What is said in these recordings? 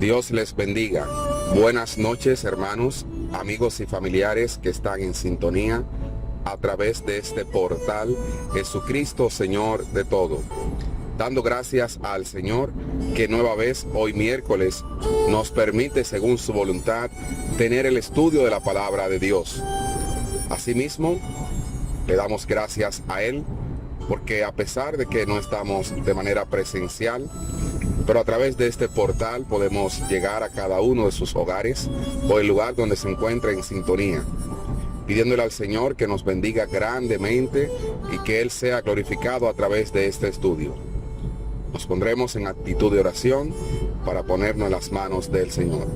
Dios les bendiga. Buenas noches, hermanos, amigos y familiares que están en sintonía a través de este portal Jesucristo, Señor de todo. Dando gracias al Señor que nueva vez hoy miércoles nos permite, según su voluntad, tener el estudio de la palabra de Dios. Asimismo, le damos gracias a Él porque a pesar de que no estamos de manera presencial, pero a través de este portal podemos llegar a cada uno de sus hogares o el lugar donde se encuentra en sintonía, pidiéndole al Señor que nos bendiga grandemente y que Él sea glorificado a través de este estudio. Nos pondremos en actitud de oración para ponernos en las manos del Señor.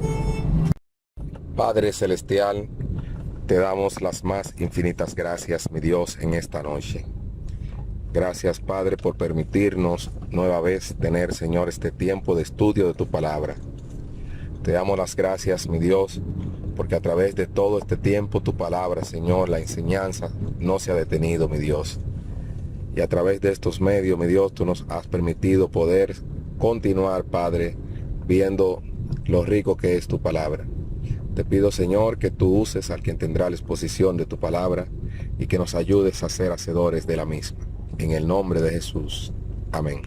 Padre Celestial, te damos las más infinitas gracias, mi Dios, en esta noche. Gracias, Padre, por permitirnos nueva vez tener, Señor, este tiempo de estudio de tu palabra. Te damos las gracias, mi Dios, porque a través de todo este tiempo tu palabra, Señor, la enseñanza no se ha detenido, mi Dios. Y a través de estos medios, mi Dios, tú nos has permitido poder continuar, Padre, viendo lo rico que es tu palabra. Te pido, Señor, que tú uses al quien tendrá la exposición de tu palabra y que nos ayudes a ser hacedores de la misma. En el nombre de Jesús. Amén.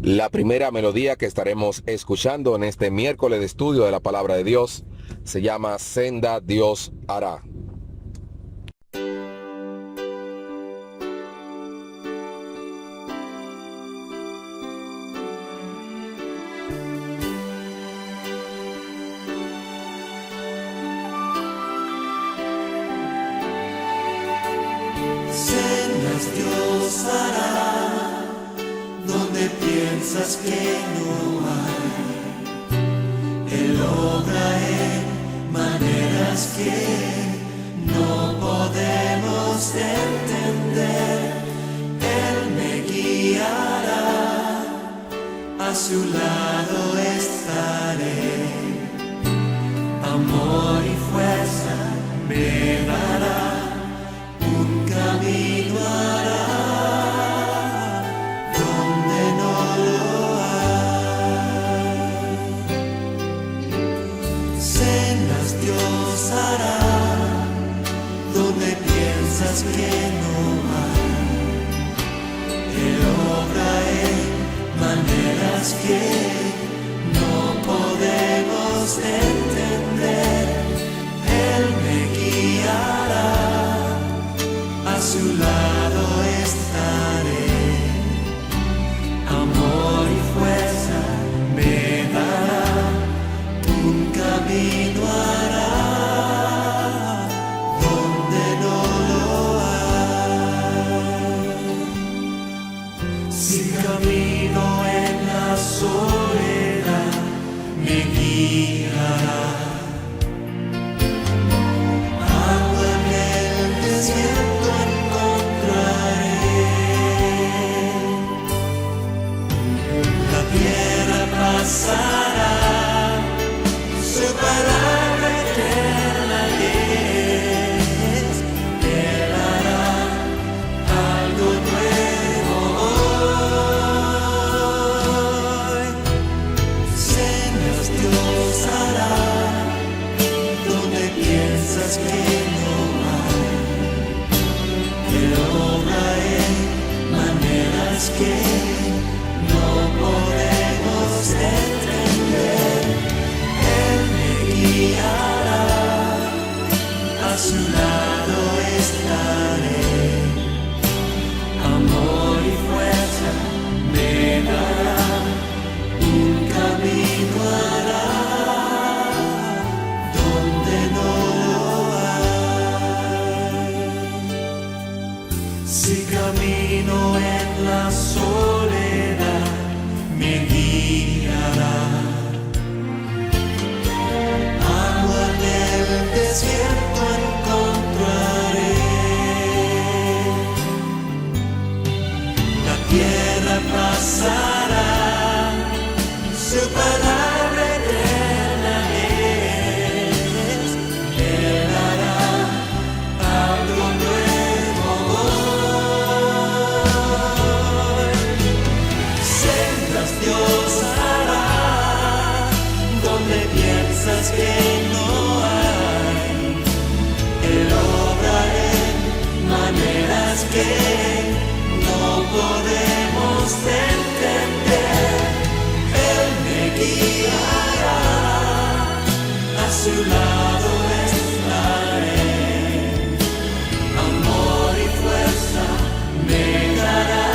La primera melodía que estaremos escuchando en este miércoles de estudio de la palabra de Dios se llama Senda Dios hará. Dios hará donde piensas que no hay. Él obra en maneras que no podemos entender. Él me guiará, a su lado estaré. Amor y fuerza me dará. Camino hará donde no lo hay. Sendas Dios hará donde piensas que no hay. Él obra en maneras que no podemos entender. Él me guiará. A su lado estaré, amor y fuerza me dará, un camino hará donde no lo hay. Si camino en la soledad, me guiará. Agua en el desierto pasará, su palabra eterna es. Él hará algo nuevo hoy. Sendas Dios hará donde piensas que no hay. Él obra en maneras que no podemos entender. Él me guiará, a su lado estaré. Amor y fuerza me dará, un camino hará donde no lo hay. Si camino en la soledad, me guiará. Agua en el desierto encontraré. La tierra pasará, su palabra eterna es. Él hará algo nuevo hoy. Sendas Dios hará que no hay. Él obra en maneras que no podemos entender. Él me guiará, a su lado estaré. Amor y fuerza me dará,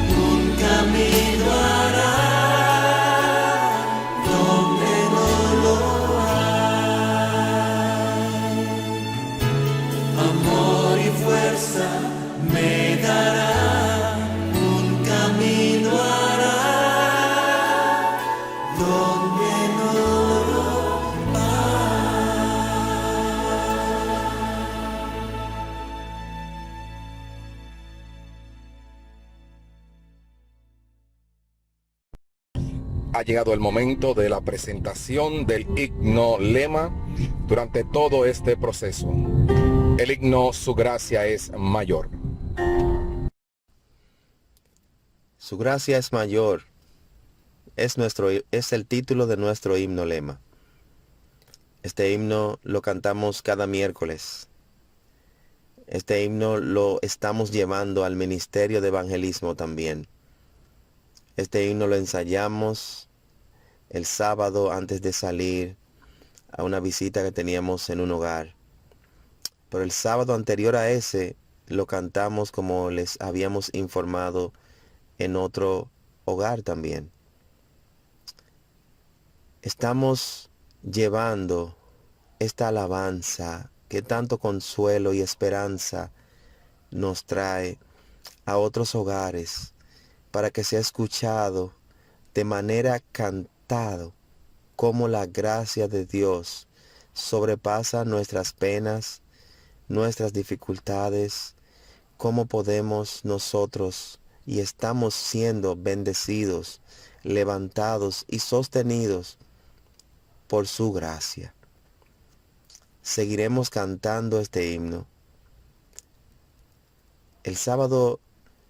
un camino hará donde no lo hay. Amor y fuerza me dará, un camino hará donde no lo Ha llegado el momento de la presentación del himno lema durante todo este proceso. El himno Su gracia es mayor. Su gracia es mayor. Es el título de nuestro himno lema. Este himno lo cantamos cada miércoles. Este himno lo estamos llevando al ministerio de evangelismo también. Este himno lo ensayamos el sábado antes de salir a una visita que teníamos en un hogar. Pero el sábado anterior a ese lo cantamos como les habíamos informado en otro hogar también. Estamos llevando esta alabanza que tanto consuelo y esperanza nos trae a otros hogares para que sea escuchado de manera cantada cómo la gracia de Dios sobrepasa nuestras penas, nuestras dificultades, cómo podemos nosotros y estamos siendo bendecidos, levantados y sostenidos por su gracia. Seguiremos cantando este himno. El sábado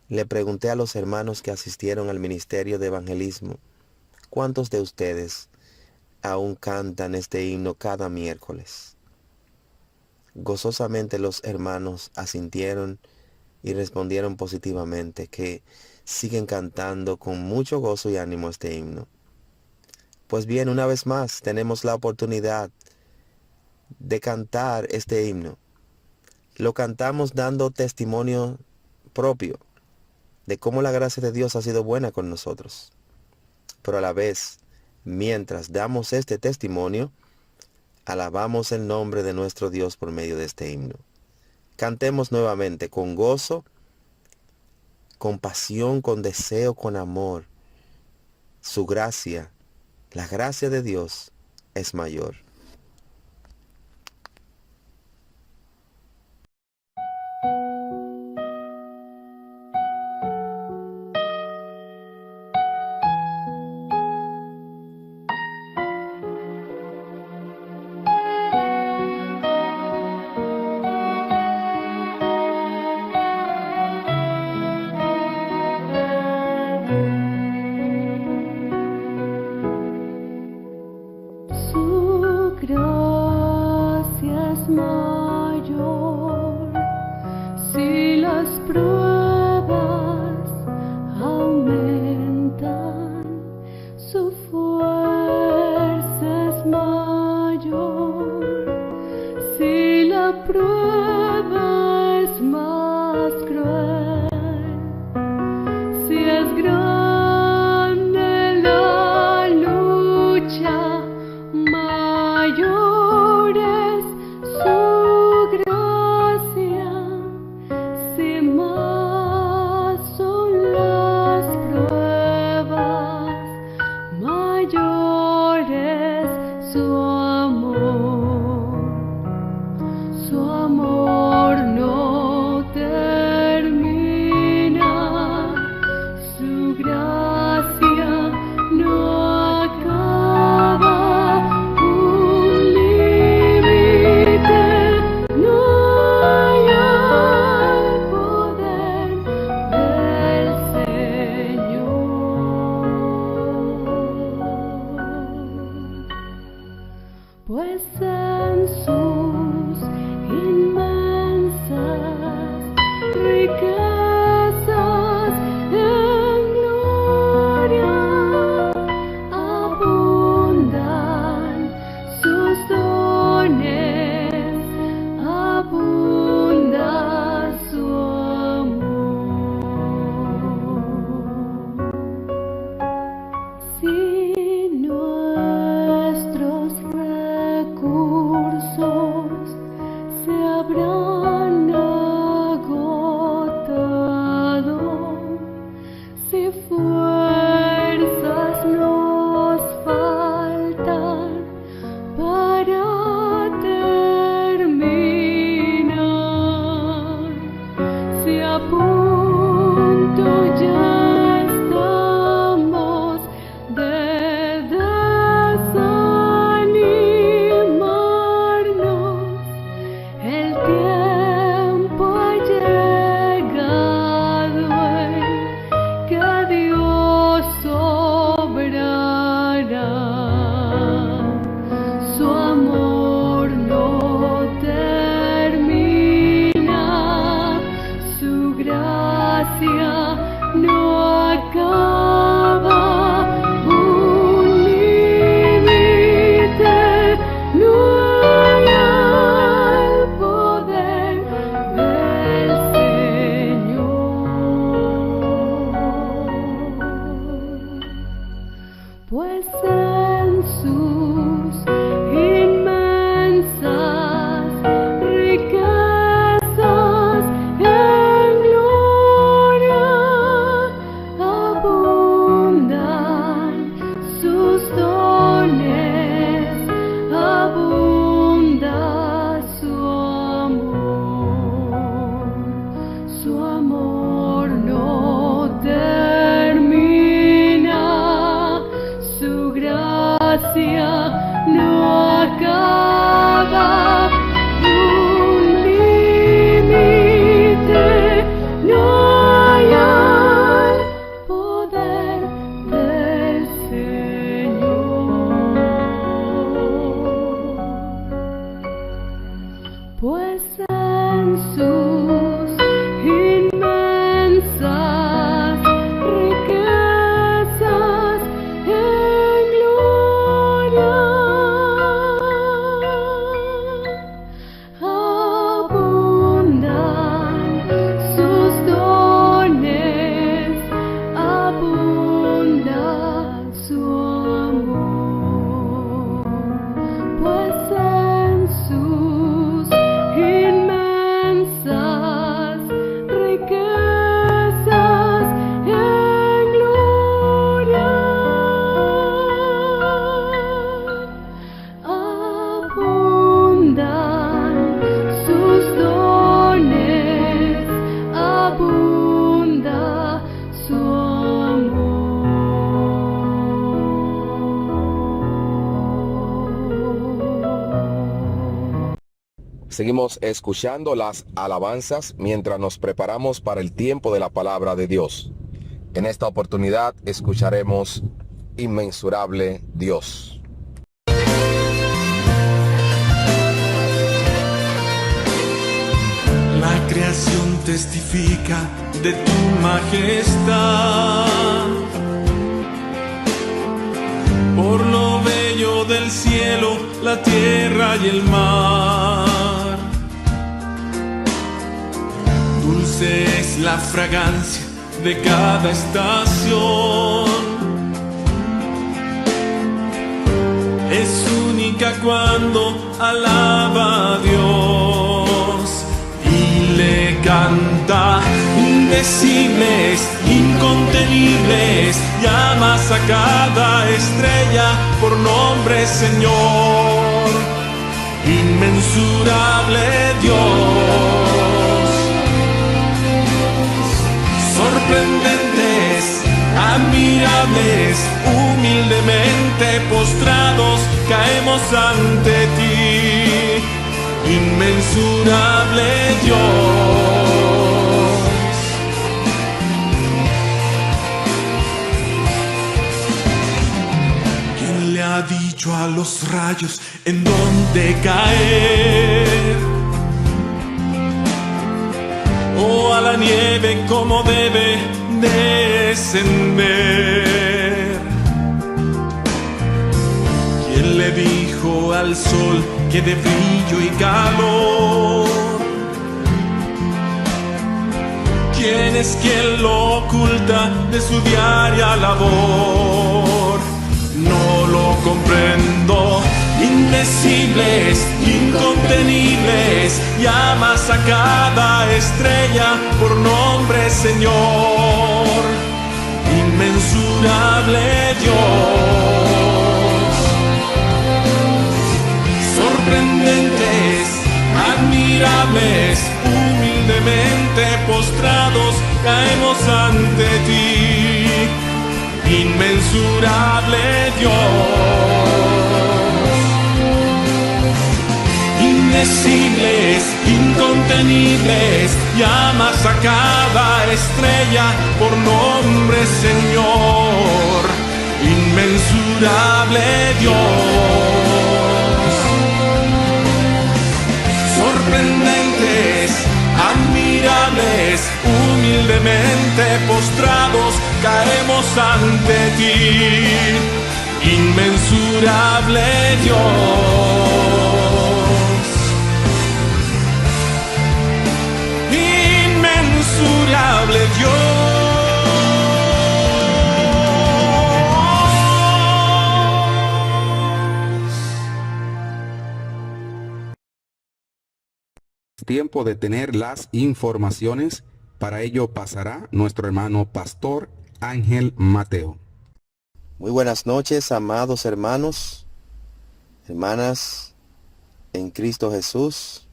le pregunté a los hermanos que asistieron al ministerio de evangelismo, ¿cuántos de ustedes aún cantan este himno cada miércoles? Gozosamente los hermanos asintieron y respondieron positivamente que siguen cantando con mucho gozo y ánimo este himno. Pues bien, una vez más tenemos la oportunidad de cantar este himno. Lo cantamos dando testimonio propio de cómo la gracia de Dios ha sido buena con nosotros. Pero a la vez, mientras damos este testimonio, alabamos el nombre de nuestro Dios por medio de este himno. Cantemos nuevamente con gozo, con pasión, con deseo, con amor. Su gracia, la gracia de Dios, es mayor. Su pues en sus inmensas riquezas en gloria abundan sus dones, abunda su amor. Si nuestros recursos se habrán agotado, si fuerzas nos faltan para terminar, si a punto ya estamos de desanimarnos, el tiempo ha llegado en que Dios obrará. Su amor no termina, su gracia no acaba. Un límite no hay al poder del Señor, pues en sus inmensas riquezas en gloria abundan sus dones, abunda su amor no termina, su gracia no acaba. Un límite no hay al poder del Señor, pues en sus inmensas riquezas en gloria abundan sus dones, abunda su amor, pues en sus inmensas riquezas en gloria abundan sus dones, abunda su amor. Seguimos escuchando las alabanzas mientras nos preparamos para el tiempo de la palabra de Dios. En esta oportunidad escucharemos Inmensurable Dios. La creación testifica de tu majestad. Por lo bello del cielo, la tierra y el mar. Dulce es la fragancia de cada estación. Es única cuando alaba a Dios y le canta. Indecibles, incontenibles, llamas a cada estrella por nombre, Señor. Inmensurable Dios, sorprendentes, admirables, humildemente postrados caemos ante ti. Inmensurable Dios, ha dicho a los rayos en dónde caer, o a la nieve cómo debe descender. ¿Quién le dijo al sol que de brillo y calor? ¿Quién es quien lo oculta de su diaria labor? No lo comprendo. Indecibles, incontenibles, llamas a cada estrella por nombre, Señor. Inmensurable Dios. Sorprendentes, admirables, humildemente postrados caemos ante ti. Inmensurable Dios. Indecibles, incontenibles, llamas a cada estrella por nombre, Señor. Inmensurable Dios. Sorprendentes, admirables, humildemente postrados caemos ante ti. Inmensurable Dios. Inmensurable Dios. Tiempo de tener las informaciones. Para ello pasará nuestro hermano pastor Ángel Mateo. Muy buenas noches, amados hermanos, hermanas en Cristo Jesús.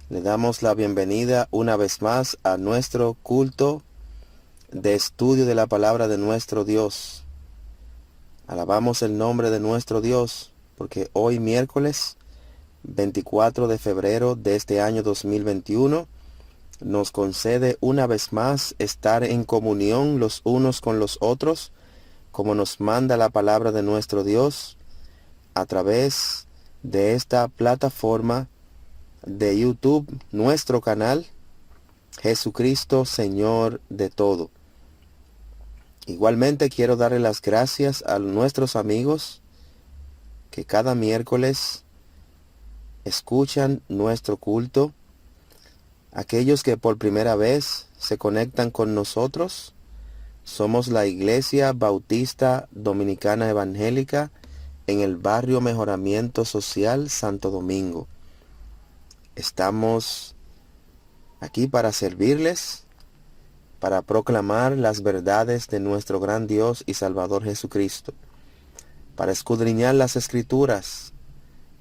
Le damos la bienvenida una vez más a nuestro culto de estudio de la palabra de nuestro Dios. Alabamos el nombre de nuestro Dios, porque hoy miércoles 24 de febrero de este año 2021 nos concede una vez más estar en comunión los unos con los otros, como nos manda la palabra de nuestro Dios, a través de esta plataforma de YouTube, nuestro canal, Jesucristo Señor de todo. Igualmente quiero darle las gracias a nuestros amigos que cada miércoles escuchan nuestro culto, aquellos que por primera vez se conectan con nosotros. Somos la Iglesia Bautista Dominicana Evangélica en el barrio Mejoramiento Social Santo Domingo. Estamos aquí para servirles, para proclamar las verdades de nuestro gran Dios y Salvador Jesucristo, para escudriñar las Escrituras,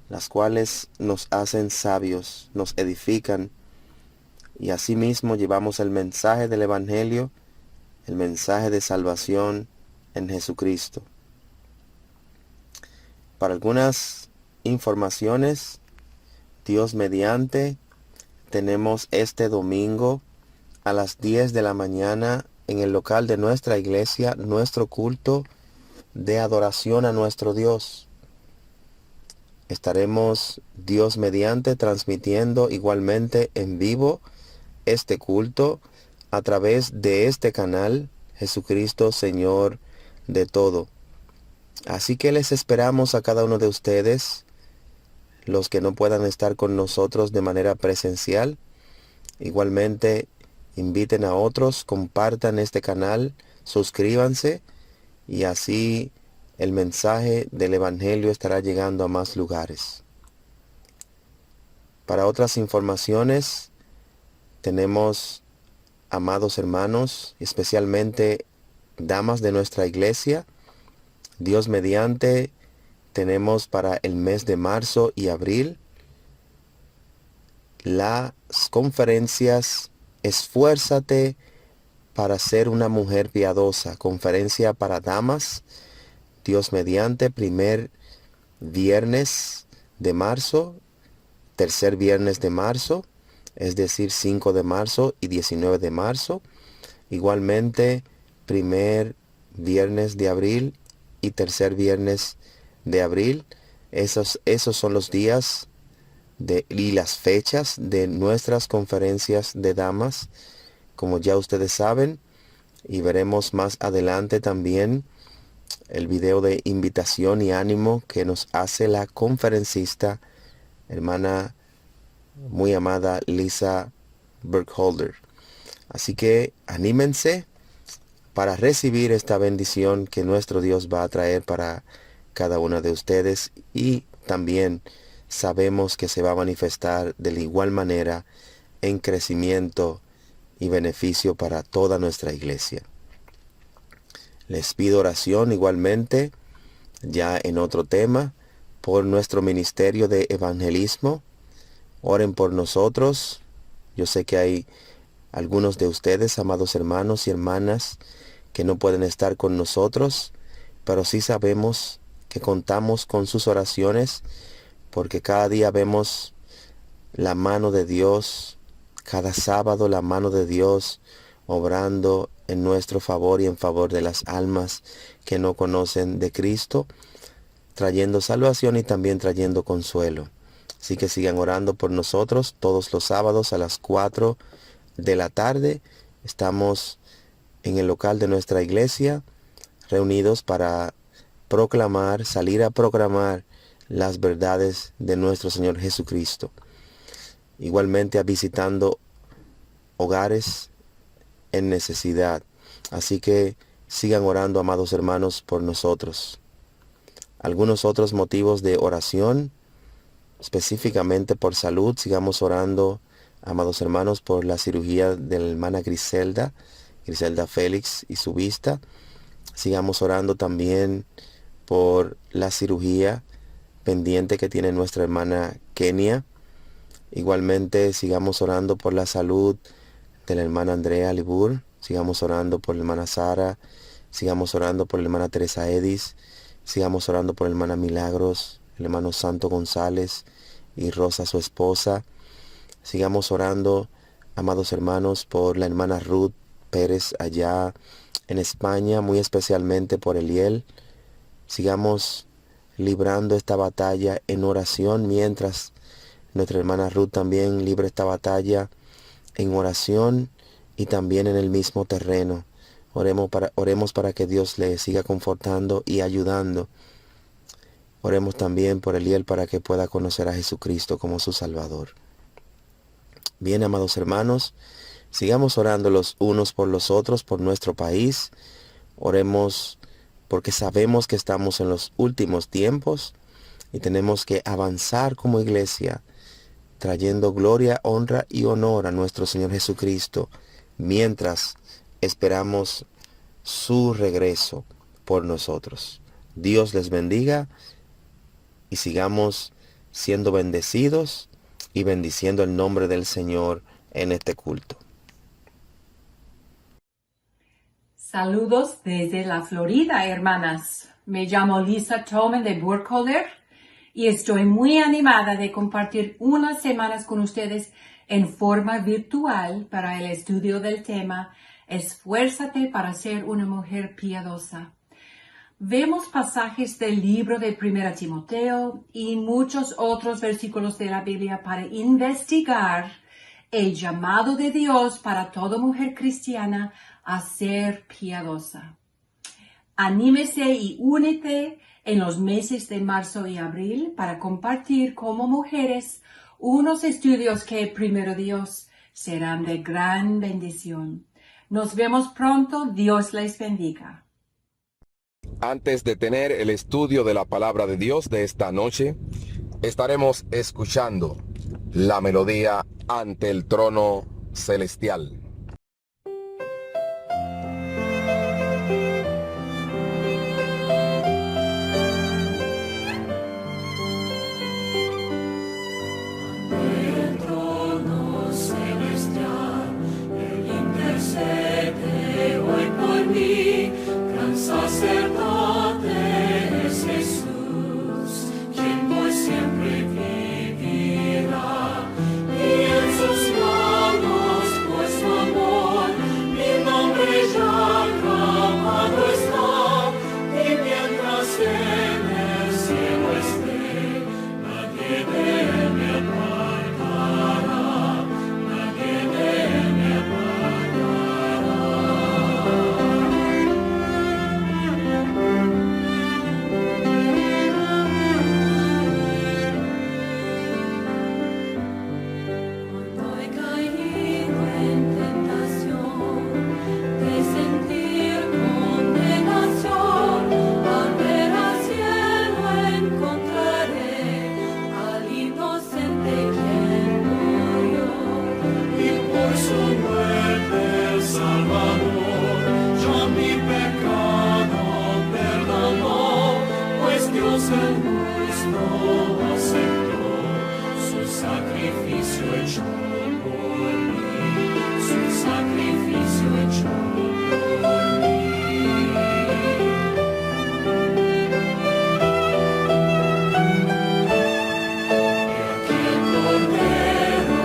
las cuales nos hacen sabios, nos edifican, y asimismo llevamos el mensaje del Evangelio, el mensaje de salvación en Jesucristo. Para algunas informaciones, Dios mediante, tenemos este domingo a las 10 de la mañana en el local de nuestra iglesia, nuestro culto de adoración a nuestro Dios. Estaremos, Dios mediante, transmitiendo igualmente en vivo este culto a través de este canal, Jesucristo Señor de todo. Así que les esperamos a cada uno de ustedes, los que no puedan estar con nosotros de manera presencial. Igualmente, inviten a otros, compartan este canal, suscríbanse, y así el mensaje del Evangelio estará llegando a más lugares. Para otras informaciones, tenemos, amados hermanos, especialmente damas de nuestra iglesia, Dios mediante, tenemos para el mes de marzo y abril las conferencias Esfuérzate para ser una mujer piadosa, conferencia para damas, Dios mediante, primer viernes de marzo, tercer viernes de marzo, es decir, 5 de marzo y 19 de marzo. Igualmente, primer viernes de abril y tercer viernes de abril. Esos son los días y las fechas de nuestras conferencias de damas, como ya ustedes saben, y veremos más adelante también el video de invitación y ánimo que nos hace la conferencista, hermana muy amada Lisa Burkholder. Así que anímense para recibir esta bendición que nuestro Dios va a traer para cada una de ustedes, y también sabemos que se va a manifestar de la igual manera en crecimiento y beneficio para toda nuestra iglesia. Les pido oración igualmente, ya en otro tema, por nuestro ministerio de evangelismo. Oren por nosotros. Yo sé que hay algunos de ustedes, amados hermanos y hermanas, que no pueden estar con nosotros, pero sí sabemos que contamos con sus oraciones, porque cada día vemos la mano de Dios, cada sábado la mano de Dios obrando en nuestro favor y en favor de las almas que no conocen de Cristo, trayendo salvación y también trayendo consuelo. Así que sigan orando por nosotros todos los sábados a las 4 de la tarde. Estamos en el local de nuestra iglesia, reunidos para salir a proclamar las verdades de nuestro Señor Jesucristo. Igualmente visitando hogares en necesidad. Así que sigan orando, amados hermanos, por nosotros. Algunos otros motivos de oración, específicamente por salud. Sigamos orando, amados hermanos, por la cirugía de la hermana Griselda Félix y su vista. Sigamos orando también por la cirugía pendiente que tiene nuestra hermana Kenia. Igualmente sigamos orando por la salud de la hermana Andrea Libur. Sigamos orando por la hermana Sara. Sigamos orando por la hermana Teresa Edis. Sigamos orando por la hermana Milagros, el hermano Santo González y Rosa, su esposa. Sigamos orando, amados hermanos, por la hermana Ruth Pérez allá en España, muy especialmente por Eliel. Sigamos librando esta batalla en oración, mientras nuestra hermana Ruth también libra esta batalla en oración y también en el mismo terreno. Oremos para que Dios le siga confortando y ayudando. Oremos también por Eliel para que pueda conocer a Jesucristo como su Salvador. Bien, amados hermanos, sigamos orando los unos por los otros, por nuestro país. Oremos porque sabemos que estamos en los últimos tiempos y tenemos que avanzar como iglesia, trayendo gloria, honra y honor a nuestro Señor Jesucristo, mientras esperamos su regreso por nosotros. Dios les bendiga y sigamos siendo bendecidos y bendiciendo el nombre del Señor en este culto. Saludos desde la Florida, hermanas. Me llamo Lisa Tolman de Burkholder y estoy muy animada de compartir unas semanas con ustedes en forma virtual para el estudio del tema Esfuérzate para ser una mujer piadosa. Vemos pasajes del libro de 1 Timoteo y muchos otros versículos de la Biblia para investigar el llamado de Dios para toda mujer cristiana a ser piadosa. Anímese y únete en los meses de marzo y abril para compartir como mujeres unos estudios que, primero Dios, serán de gran bendición. Nos vemos pronto. Dios les bendiga. Antes de tener el estudio de la palabra de Dios de esta noche, estaremos escuchando la melodía Ante el Trono Celestial. Sacerdote es Jesús, quien por siempre vivirá, y en sus manos pues Dios el justo aceptó su sacrificio hecho por mí, su sacrificio hecho por mí. Y aquí el Cordero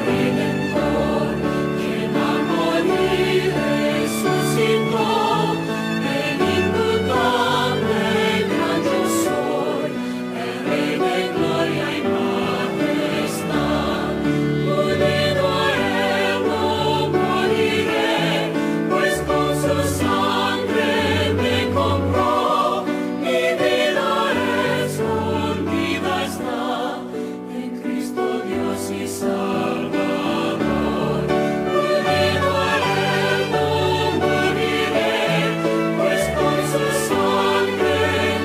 Redentor, quien a morir resucitó, el imputable gran yo soy, el Rey de gloria y majestad. Unido a él no moriré, pues con su sangre me compró. Mi vida escondida está en Cristo Dios y Salvador. Unido a él no moriré, pues con su sangre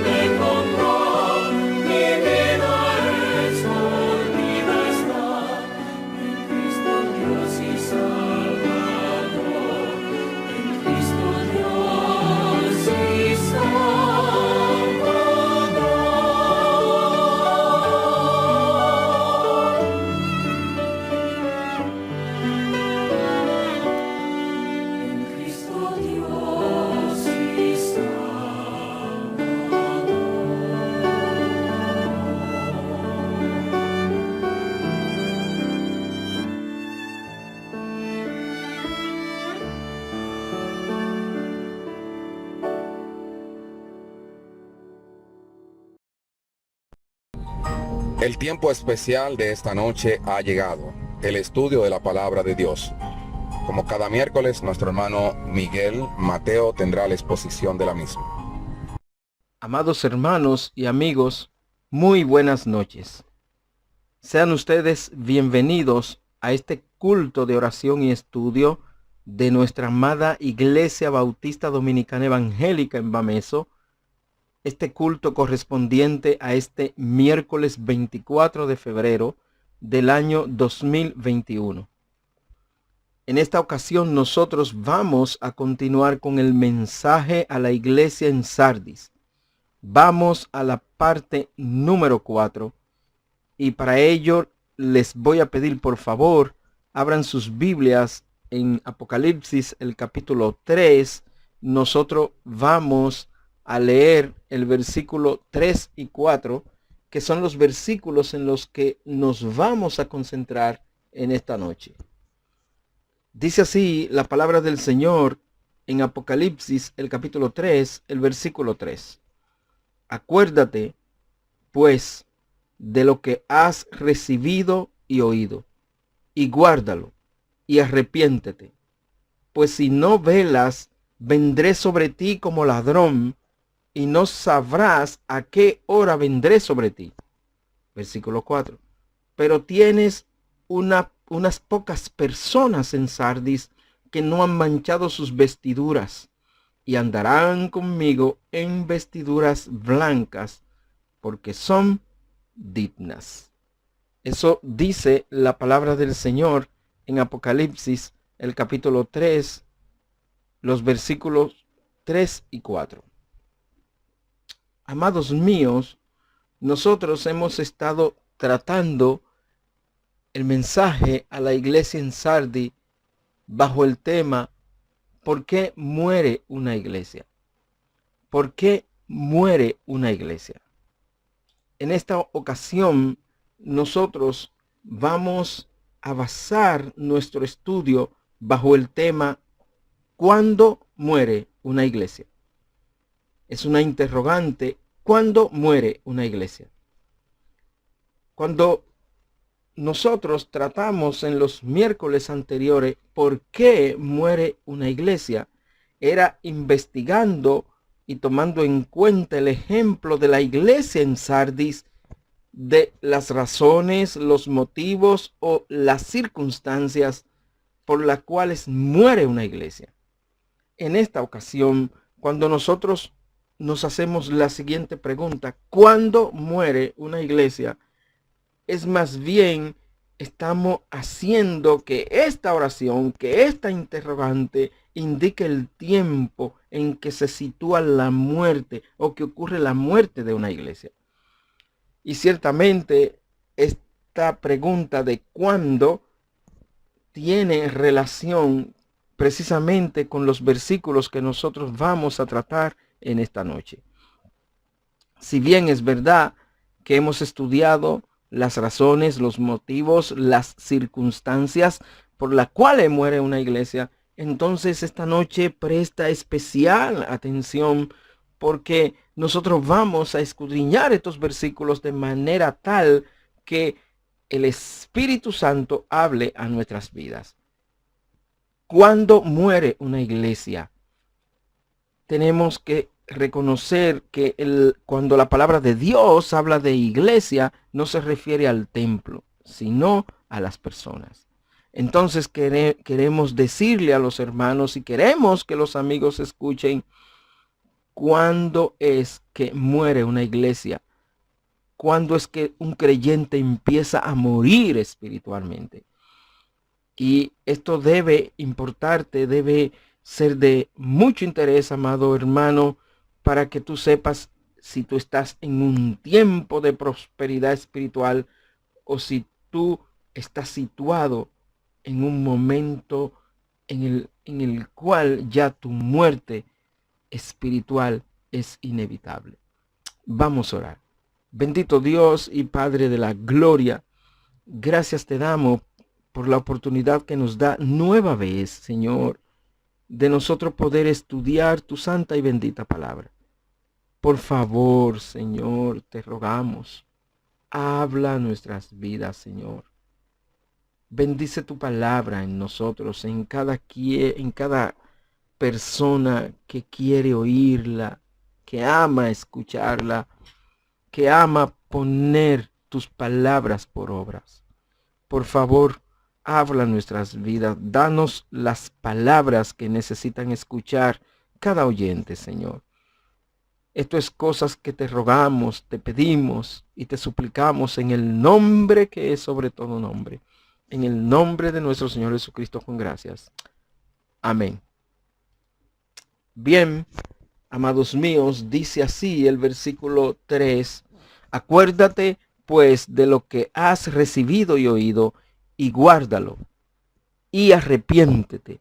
me compró. Mi vida escondida está en Cristo Dios y Salvador. En Cristo Dios y Salvador. En Cristo Dios y El tiempo especial de esta noche ha llegado, el estudio de la palabra de Dios. Como cada miércoles, nuestro hermano Miguel Mateo tendrá la exposición de la misma. Amados hermanos y amigos, muy buenas noches. Sean ustedes bienvenidos a este culto de oración y estudio de nuestra amada Iglesia Bautista Dominicana Evangélica en Bameso. Este culto correspondiente a este miércoles 24 de febrero del año 2021. En esta ocasión nosotros vamos a continuar con el mensaje a la iglesia en Sardis. Vamos a la parte número 4 y para ello les voy a pedir por favor abran sus Biblias en Apocalipsis el capítulo 3. Nosotros vamos a leer el versículo 3 y 4, que son los versículos en los que nos vamos a concentrar en esta noche. Dice así la palabra del Señor en Apocalipsis el capítulo 3, el versículo 3. Acuérdate, pues, de lo que has recibido y oído, y guárdalo, y arrepiéntete. Pues si no velas, vendré sobre ti como ladrón, y no sabrás a qué hora vendré sobre ti. Versículo 4. Pero tienes unas pocas personas en Sardis que no han manchado sus vestiduras, y andarán conmigo en vestiduras blancas, porque son dignas. Eso dice la palabra del Señor en Apocalipsis, el capítulo 3, los versículos 3 y 4. Amados míos, nosotros hemos estado tratando el mensaje a la iglesia en Sardi bajo el tema ¿por qué muere una iglesia? ¿Por qué muere una iglesia? En esta ocasión nosotros vamos a basar nuestro estudio bajo el tema ¿cuándo muere una iglesia? Es una interrogante. ¿Cuándo muere una iglesia? Cuando nosotros tratamos en los miércoles anteriores por qué muere una iglesia, era investigando y tomando en cuenta el ejemplo de la iglesia en Sardis, de las razones, los motivos o las circunstancias por las cuales muere una iglesia. En esta ocasión, cuando nosotros nos hacemos la siguiente pregunta, ¿cuándo muere una iglesia? Es más bien, estamos haciendo que esta oración, que esta interrogante indica el tiempo en que se sitúa la muerte o que ocurre la muerte de una iglesia. Y ciertamente esta pregunta de cuándo tiene relación precisamente con los versículos que nosotros vamos a tratar en esta noche. Si bien es verdad que hemos estudiado las razones, los motivos, las circunstancias por las cuales muere una iglesia, entonces esta noche presta especial atención porque nosotros vamos a escudriñar estos versículos de manera tal que el Espíritu Santo hable a nuestras vidas. Cuando muere una iglesia, tenemos que reconocer que cuando la palabra de Dios habla de iglesia, no se refiere al templo, sino a las personas. Entonces queremos decirle a los hermanos y queremos que los amigos escuchen cuándo es que muere una iglesia, cuándo es que un creyente empieza a morir espiritualmente. Y esto debe importarte, debe ser de mucho interés, amado hermano, para que tú sepas si tú estás en un tiempo de prosperidad espiritual o si tú estás situado en un momento en el cual ya tu muerte espiritual es inevitable. Vamos a orar. Bendito Dios y Padre de la gloria, gracias te damos por la oportunidad que nos da nueva vez, Señor, de nosotros poder estudiar tu santa y bendita palabra. Por favor, Señor, te rogamos, habla nuestras vidas, Señor. Bendice tu palabra en nosotros, en cada persona que quiere oírla, que ama escucharla, que ama poner tus palabras por obras. Por favor, habla nuestras vidas, danos las palabras que necesitan escuchar cada oyente, Señor. Esto es cosas que te rogamos, te pedimos y te suplicamos en el nombre que es sobre todo nombre. En el nombre de nuestro Señor Jesucristo con gracias. Amén. Bien, amados míos, dice así el versículo 3. Acuérdate pues de lo que has recibido y oído y guárdalo y arrepiéntete.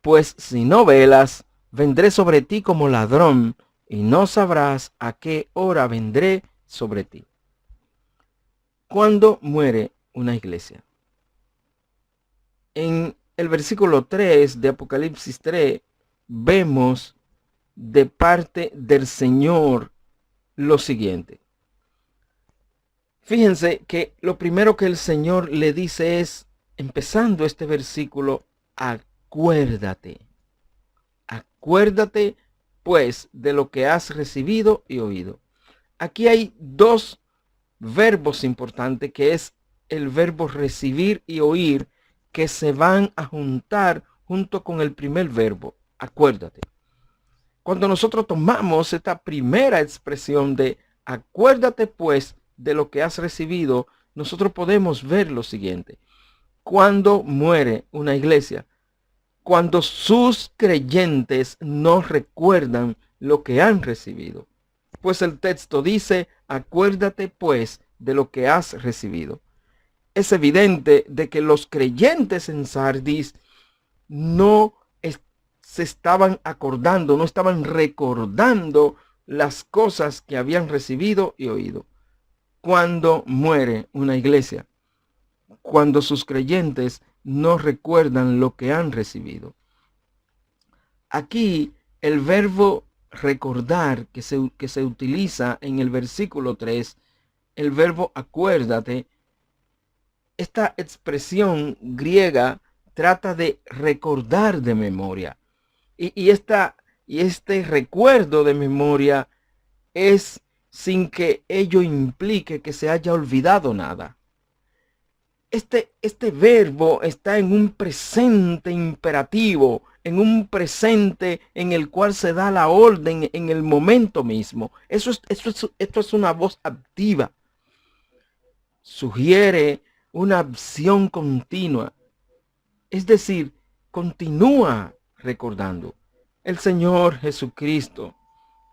Pues si no velas, vendré sobre ti como ladrón y no sabrás a qué hora vendré sobre ti. ¿Cuándo muere una iglesia? En el versículo 3 de Apocalipsis 3 vemos de parte del Señor lo siguiente. Fíjense que lo primero que el Señor le dice es, empezando este versículo, acuérdate. Acuérdate pues de lo que has recibido y oído. Aquí hay dos verbos importantes, que es el verbo recibir y oír, que se van a juntar junto con el primer verbo, acuérdate. Cuando nosotros tomamos esta primera expresión de acuérdate pues de lo que has recibido, nosotros podemos ver lo siguiente. Cuando muere una iglesia, cuando sus creyentes no recuerdan lo que han recibido. Pues el texto dice, acuérdate pues de lo que has recibido. Es evidente de que los creyentes en Sardis no se estaban acordando, no estaban recordando las cosas que habían recibido y oído. Cuando muere una iglesia, cuando sus creyentes no recuerdan lo que han recibido. Aquí el verbo recordar que se utiliza en el versículo 3, el verbo acuérdate, esta expresión griega trata de recordar de memoria. Y este recuerdo de memoria es sin que ello implique que se haya olvidado nada. Este verbo está en un presente imperativo, en un presente en el cual se da la orden en el momento mismo. Esto es una voz activa. Sugiere una acción continua. Es decir, continúa recordando. El Señor Jesucristo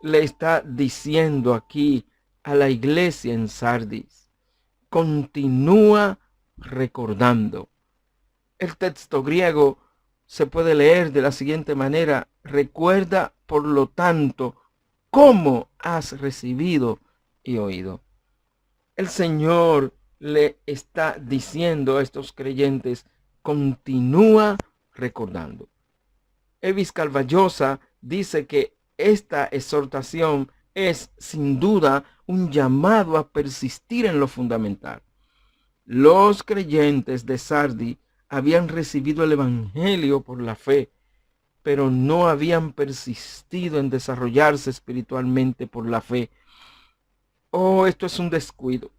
le está diciendo aquí a la iglesia en Sardis: continúa recordando. El texto griego se puede leer de la siguiente manera: recuerda, por lo tanto, cómo has recibido y oído. El Señor le está diciendo a estos creyentes: continúa recordando. Evis Calvallosa dice que esta exhortación es sin duda un llamado a persistir en lo fundamental. Los creyentes de Sardi habían recibido el Evangelio por la fe, pero no habían persistido en desarrollarse espiritualmente por la fe. Oh, esto es un descuido.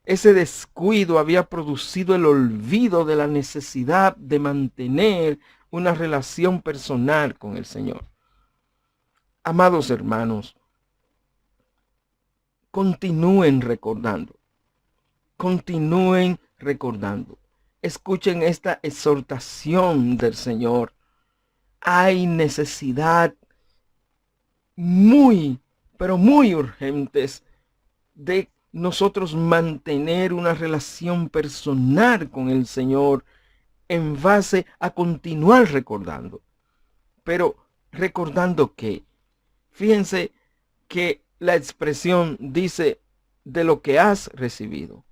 Ese descuido había producido el olvido de la necesidad de mantener una relación personal con el Señor. Amados hermanos, continúen recordando. Continúen recordando. Escuchen esta exhortación del Señor. Hay necesidad muy, pero muy urgentes de nosotros mantener una relación personal con el Señor en base a continuar recordando. Pero recordando que, fíjense que la expresión dice de lo que has recibido.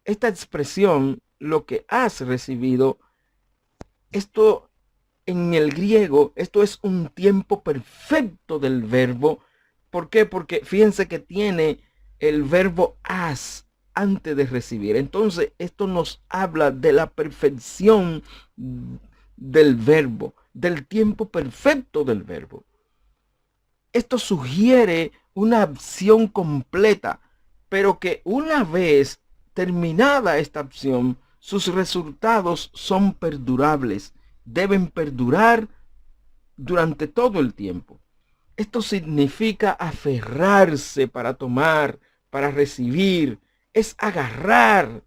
Esta expresión, lo que has recibido, esto en el griego, esto es un tiempo perfecto del verbo. ¿Por qué? Porque fíjense que tiene el verbo has antes de recibir. Entonces, esto nos habla de la perfección del verbo, del tiempo perfecto del verbo. Esto sugiere una acción completa, pero que una vez terminada esta acción, sus resultados son perdurables, deben perdurar durante todo el tiempo. Esto significa aferrarse para tomar, para recibir, es agarrar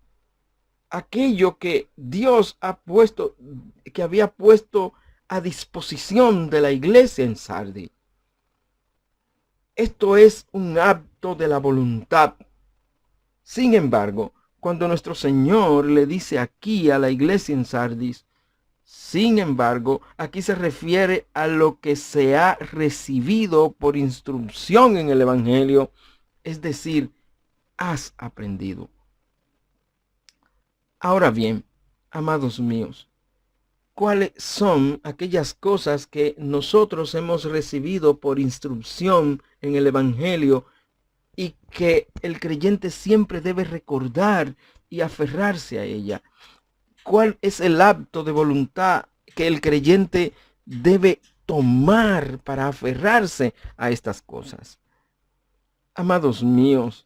aquello que Dios ha puesto, que había puesto a disposición de la iglesia en Sardi. Esto es un acto de la voluntad. Sin embargo, cuando nuestro Señor le dice aquí a la iglesia en Sardis, sin embargo, aquí se refiere a lo que se ha recibido por instrucción en el Evangelio, es decir, has aprendido. Ahora bien, amados míos, ¿cuáles son aquellas cosas que nosotros hemos recibido por instrucción en el Evangelio y que el creyente siempre debe recordar y aferrarse a ella? ¿Cuál es el acto de voluntad que el creyente debe tomar para aferrarse a estas cosas? Amados míos,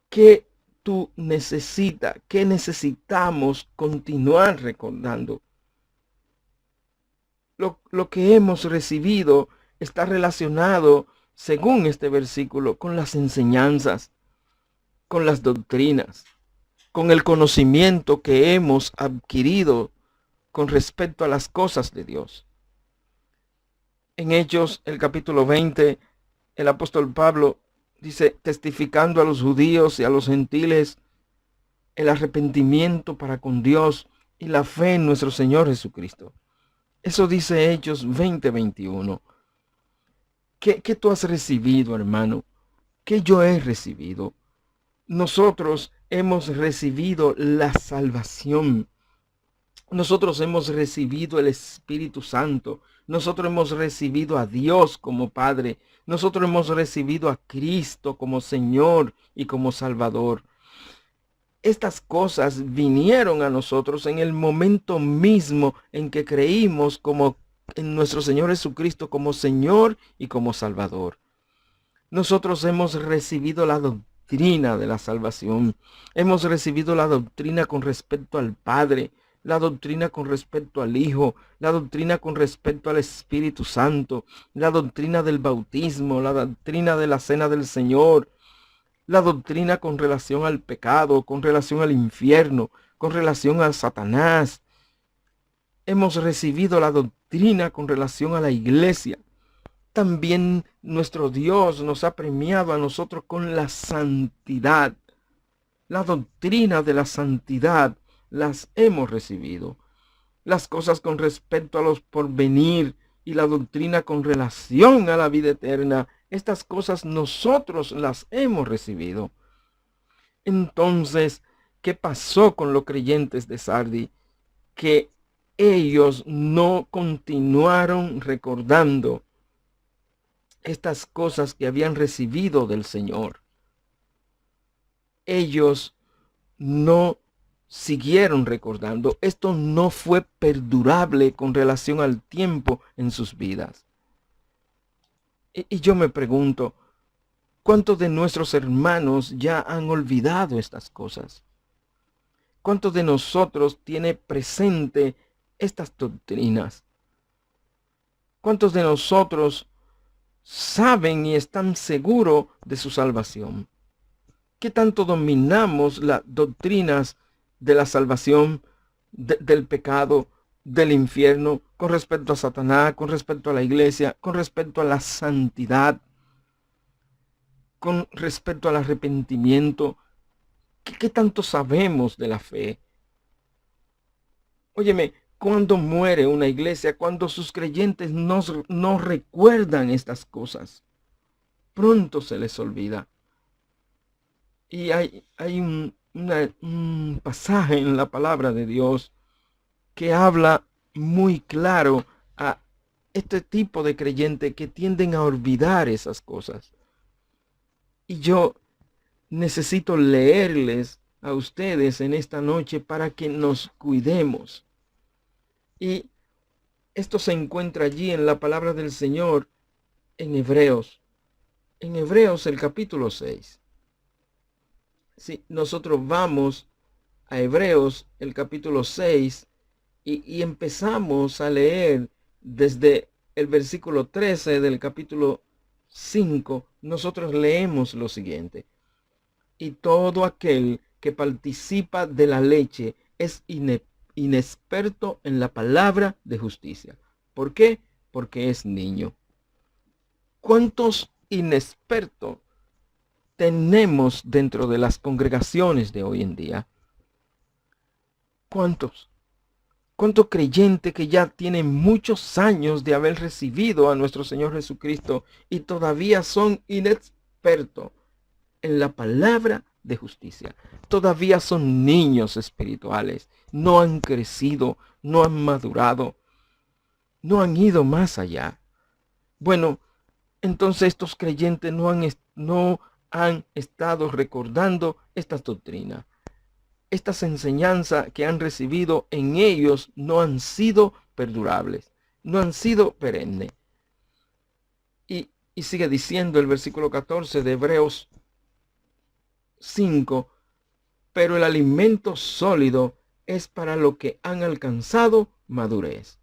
¿qué tú necesitas? ¿Qué necesitamos continuar recordando? Lo que hemos recibido está relacionado, según este versículo, con las enseñanzas, con las doctrinas, con el conocimiento que hemos adquirido con respecto a las cosas de Dios. En Hechos, el capítulo 20, el apóstol Pablo dice, testificando a los judíos y a los gentiles el arrepentimiento para con Dios y la fe en nuestro Señor Jesucristo. Eso dice Hechos 20:21. ¿Qué tú has recibido, hermano? ¿Qué yo he recibido? Nosotros hemos recibido la salvación. Nosotros hemos recibido el Espíritu Santo. Nosotros hemos recibido a Dios como Padre. Nosotros hemos recibido a Cristo como Señor y como Salvador. Estas cosas vinieron a nosotros en el momento mismo en que creímos como en nuestro Señor Jesucristo como Señor y como Salvador. Nosotros hemos recibido la doctrina de la salvación. Hemos recibido la doctrina con respecto al Padre, la doctrina con respecto al Hijo, la doctrina con respecto al Espíritu Santo, la doctrina del bautismo, la doctrina de la cena del Señor, la doctrina con relación al pecado, con relación al infierno, con relación a Satanás. hemos recibido la doctrina con relación a la iglesia. También nuestro Dios nos ha premiado a nosotros con la santidad. La doctrina de la santidad las hemos recibido. Las cosas con respecto a los porvenir y la doctrina con relación a la vida eterna, estas cosas nosotros las hemos recibido. Entonces, ¿qué pasó con los creyentes de Sardi? Que ellos no continuaron recordando estas cosas que habían recibido del Señor. Ellos no siguieron recordando. Esto no fue perdurable con relación al tiempo en sus vidas. Y yo me pregunto, ¿cuántos de nuestros hermanos ya han olvidado estas cosas? ¿Cuántos de nosotros tiene presente estas doctrinas? ¿Cuántos de nosotros saben y están seguros de su salvación? ¿Qué tanto dominamos las doctrinas de la salvación, del pecado, del infierno, con respecto a Satanás, con respecto a la iglesia, con respecto a la santidad, con respecto al arrepentimiento? ¿Qué tanto sabemos de la fe? Óyeme, cuando muere una iglesia, cuando sus creyentes no recuerdan estas cosas, pronto se les olvida. Y hay un pasaje en la palabra de Dios que habla muy claro a este tipo de creyentes que tienden a olvidar esas cosas. Y yo necesito leerles a ustedes en esta noche para que nos cuidemos. Y esto se encuentra allí en la palabra del Señor en Hebreos. En Hebreos el capítulo 6. Si nosotros vamos a Hebreos el capítulo 6 y empezamos a leer desde el versículo 13 del capítulo 5, nosotros leemos lo siguiente. Y todo aquel que participa de la leche es inexperto en la palabra de justicia. ¿Por qué? Porque es niño. ¿Cuántos inexpertos tenemos dentro de las congregaciones de hoy en día? ¿Cuántos? ¿Cuántos creyentes que ya tienen muchos años de haber recibido a nuestro Señor Jesucristo y todavía son inexpertos en la palabra de justicia? Todavía son niños espirituales. No han crecido, no han madurado, no han ido más allá. Bueno, entonces estos creyentes no han estado recordando estas doctrinas. Estas enseñanzas que han recibido en ellos no han sido perdurables, no han sido perennes. Y sigue diciendo el versículo 14 de Hebreos 5, pero el alimento sólido es para los que han alcanzado madurez,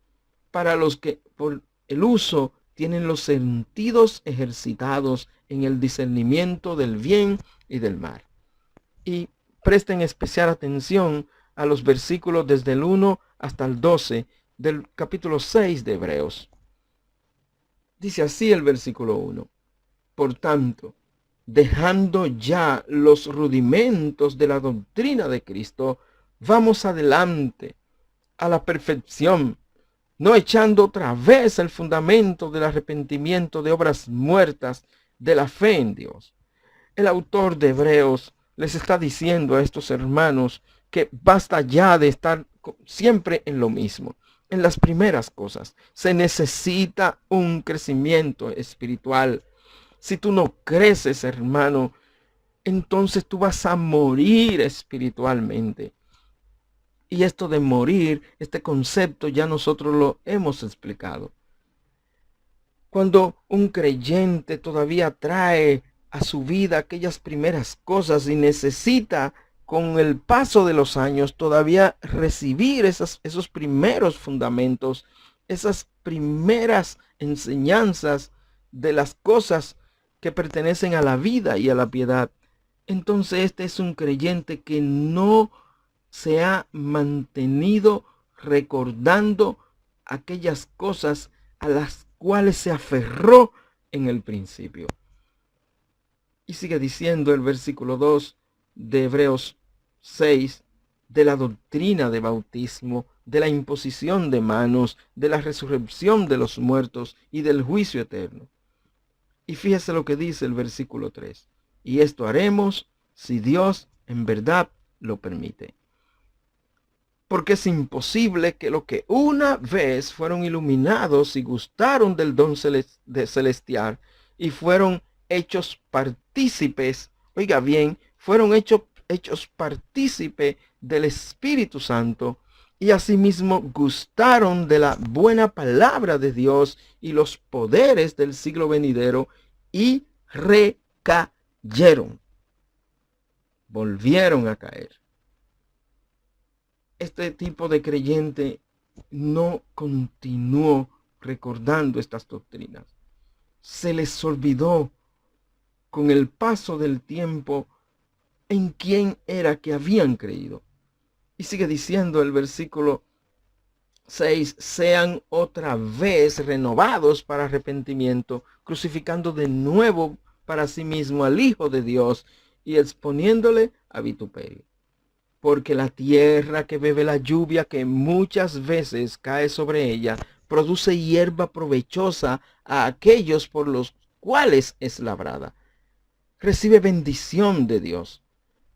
para los que por el uso tienen los sentidos ejercitados en el discernimiento del bien y del mal. Y presten especial atención a los versículos desde el 1 hasta el 12 del capítulo 6 de Hebreos. Dice así el versículo 1. Por tanto, dejando ya los rudimentos de la doctrina de Cristo, vamos adelante a la perfección, no echando otra vez el fundamento del arrepentimiento de obras muertas de la fe en Dios. El autor de Hebreos les está diciendo a estos hermanos que basta ya de estar siempre en lo mismo, en las primeras cosas. Se necesita un crecimiento espiritual. Si tú no creces, hermano, entonces tú vas a morir espiritualmente. Y esto de morir, este concepto ya nosotros lo hemos explicado. Cuando un creyente todavía trae a su vida aquellas primeras cosas y necesita con el paso de los años todavía recibir esos primeros fundamentos, esas primeras enseñanzas de las cosas que pertenecen a la vida y a la piedad, entonces este es un creyente que no se ha mantenido recordando aquellas cosas a las cuales se aferró en el principio. Y sigue diciendo el versículo 2 de Hebreos 6, de la doctrina de bautismo, de la imposición de manos, de la resurrección de los muertos y del juicio eterno. Y fíjese lo que dice el versículo 3. Y esto haremos si Dios en verdad lo permite. Porque es imposible que los que una vez fueron iluminados y gustaron del don celestial y fueron hechos partícipes, oiga bien, fueron hechos partícipes del Espíritu Santo y asimismo gustaron de la buena palabra de Dios y los poderes del siglo venidero y recayeron, volvieron a caer. Este tipo de creyente no continuó recordando estas doctrinas. Se les olvidó con el paso del tiempo en quién era que habían creído. Y sigue diciendo el versículo 6, sean otra vez renovados para arrepentimiento, crucificando de nuevo para sí mismo al Hijo de Dios y exponiéndole a vituperio. Porque la tierra que bebe la lluvia que muchas veces cae sobre ella, produce hierba provechosa a aquellos por los cuales es labrada. Recibe bendición de Dios.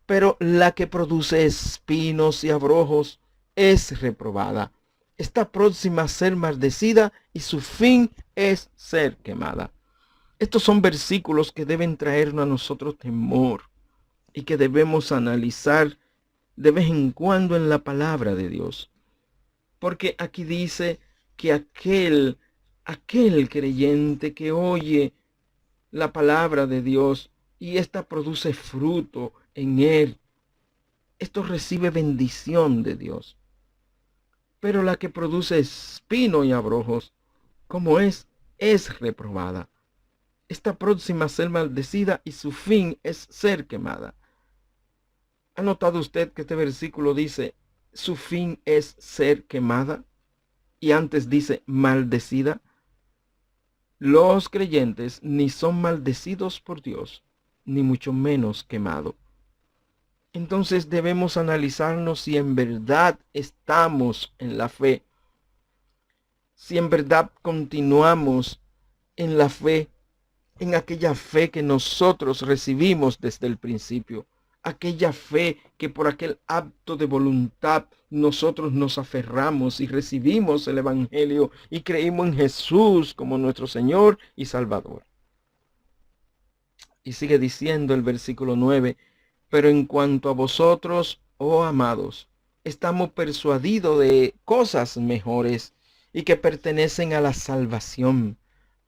Pero la que produce espinos y abrojos es reprobada. Está próxima a ser maldecida y su fin es ser quemada. Estos son versículos que deben traernos a nosotros temor y que debemos analizar de vez en cuando en la palabra de Dios. Porque aquí dice que aquel creyente que oye la palabra de Dios y ésta produce fruto en él, esto recibe bendición de Dios. Pero la que produce espino y abrojos, como es reprobada. Está próxima a ser maldecida y su fin es ser quemada. ¿Ha notado usted que este versículo dice, su fin es ser quemada? Y antes dice, maldecida. Los creyentes ni son maldecidos por Dios, ni mucho menos quemados. Entonces debemos analizarnos si en verdad estamos en la fe. Si en verdad continuamos en la fe, en aquella fe que nosotros recibimos desde el principio. Aquella fe que por aquel acto de voluntad nosotros nos aferramos y recibimos el Evangelio y creímos en Jesús como nuestro Señor y Salvador. Y sigue diciendo el versículo 9, pero en cuanto a vosotros, oh amados, estamos persuadidos de cosas mejores y que pertenecen a la salvación,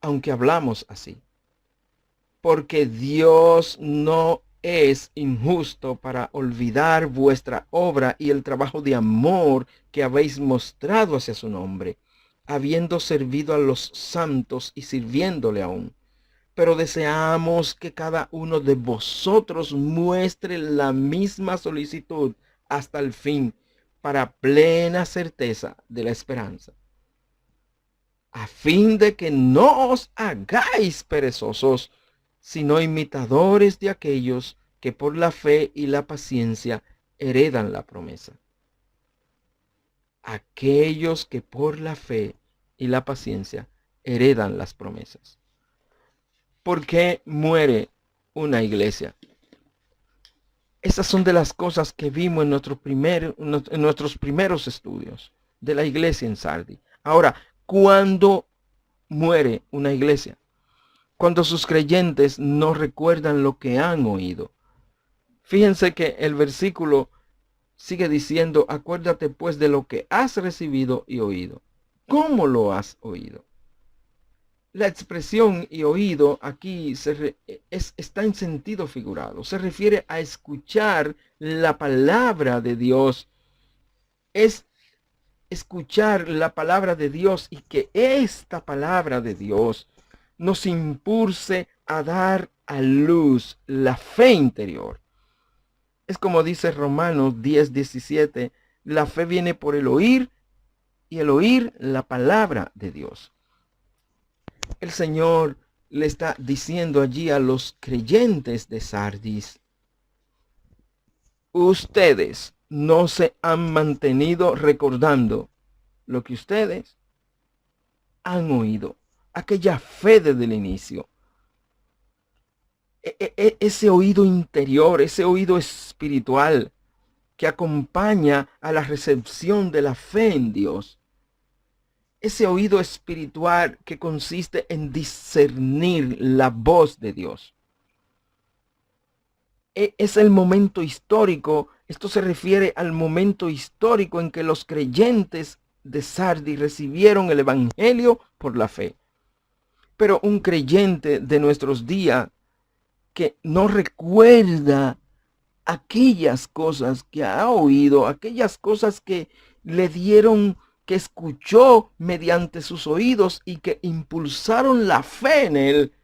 aunque hablamos así. Porque Dios no es injusto para olvidar vuestra obra y el trabajo de amor que habéis mostrado hacia su nombre, habiendo servido a los santos y sirviéndole aún. Pero deseamos que cada uno de vosotros muestre la misma solicitud hasta el fin, para plena certeza de la esperanza, a fin de que no os hagáis perezosos, sino imitadores de aquellos que por la fe y la paciencia heredan la promesa. Aquellos que por la fe y la paciencia heredan las promesas. ¿Por qué muere una iglesia? Esas son de las cosas que vimos en nuestros primeros estudios de la iglesia en Sardi. Ahora, ¿cuándo muere una iglesia? Cuando sus creyentes no recuerdan lo que han oído. Fíjense que el versículo sigue diciendo, acuérdate pues de lo que has recibido y oído. ¿Cómo lo has oído? La expresión y oído aquí está en sentido figurado. Se refiere a escuchar la palabra de Dios. Es escuchar la palabra de Dios y que esta palabra de Dios nos impulse a dar a luz la fe interior. Es como dice Romanos 10:17, la fe viene por el oír y el oír la palabra de Dios. El Señor le está diciendo allí a los creyentes de Sardis: ustedes no se han mantenido recordando lo que ustedes han oído, aquella fe desde el inicio. Ese oído interior, ese oído espiritual que acompaña a la recepción de la fe en Dios. Ese oído espiritual que consiste en discernir la voz de Dios. Es el momento histórico. Esto se refiere al momento histórico en que los creyentes de Sardis recibieron el evangelio por la fe. Pero un creyente de nuestros días que no recuerda aquellas cosas que ha oído, aquellas cosas que le dieron, que escuchó mediante sus oídos y que impulsaron la fe en él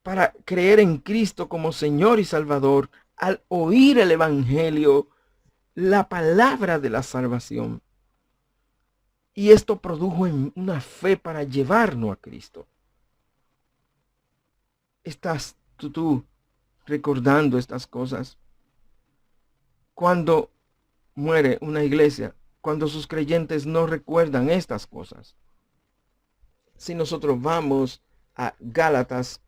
para creer en Cristo como Señor y Salvador, al oír el evangelio, la palabra de la salvación. Y esto produjo una fe para llevarnos a Cristo. ¿Estás tú recordando estas cosas? Cuando muere una iglesia, cuando sus creyentes no recuerdan estas cosas. Si nosotros vamos a Gálatas,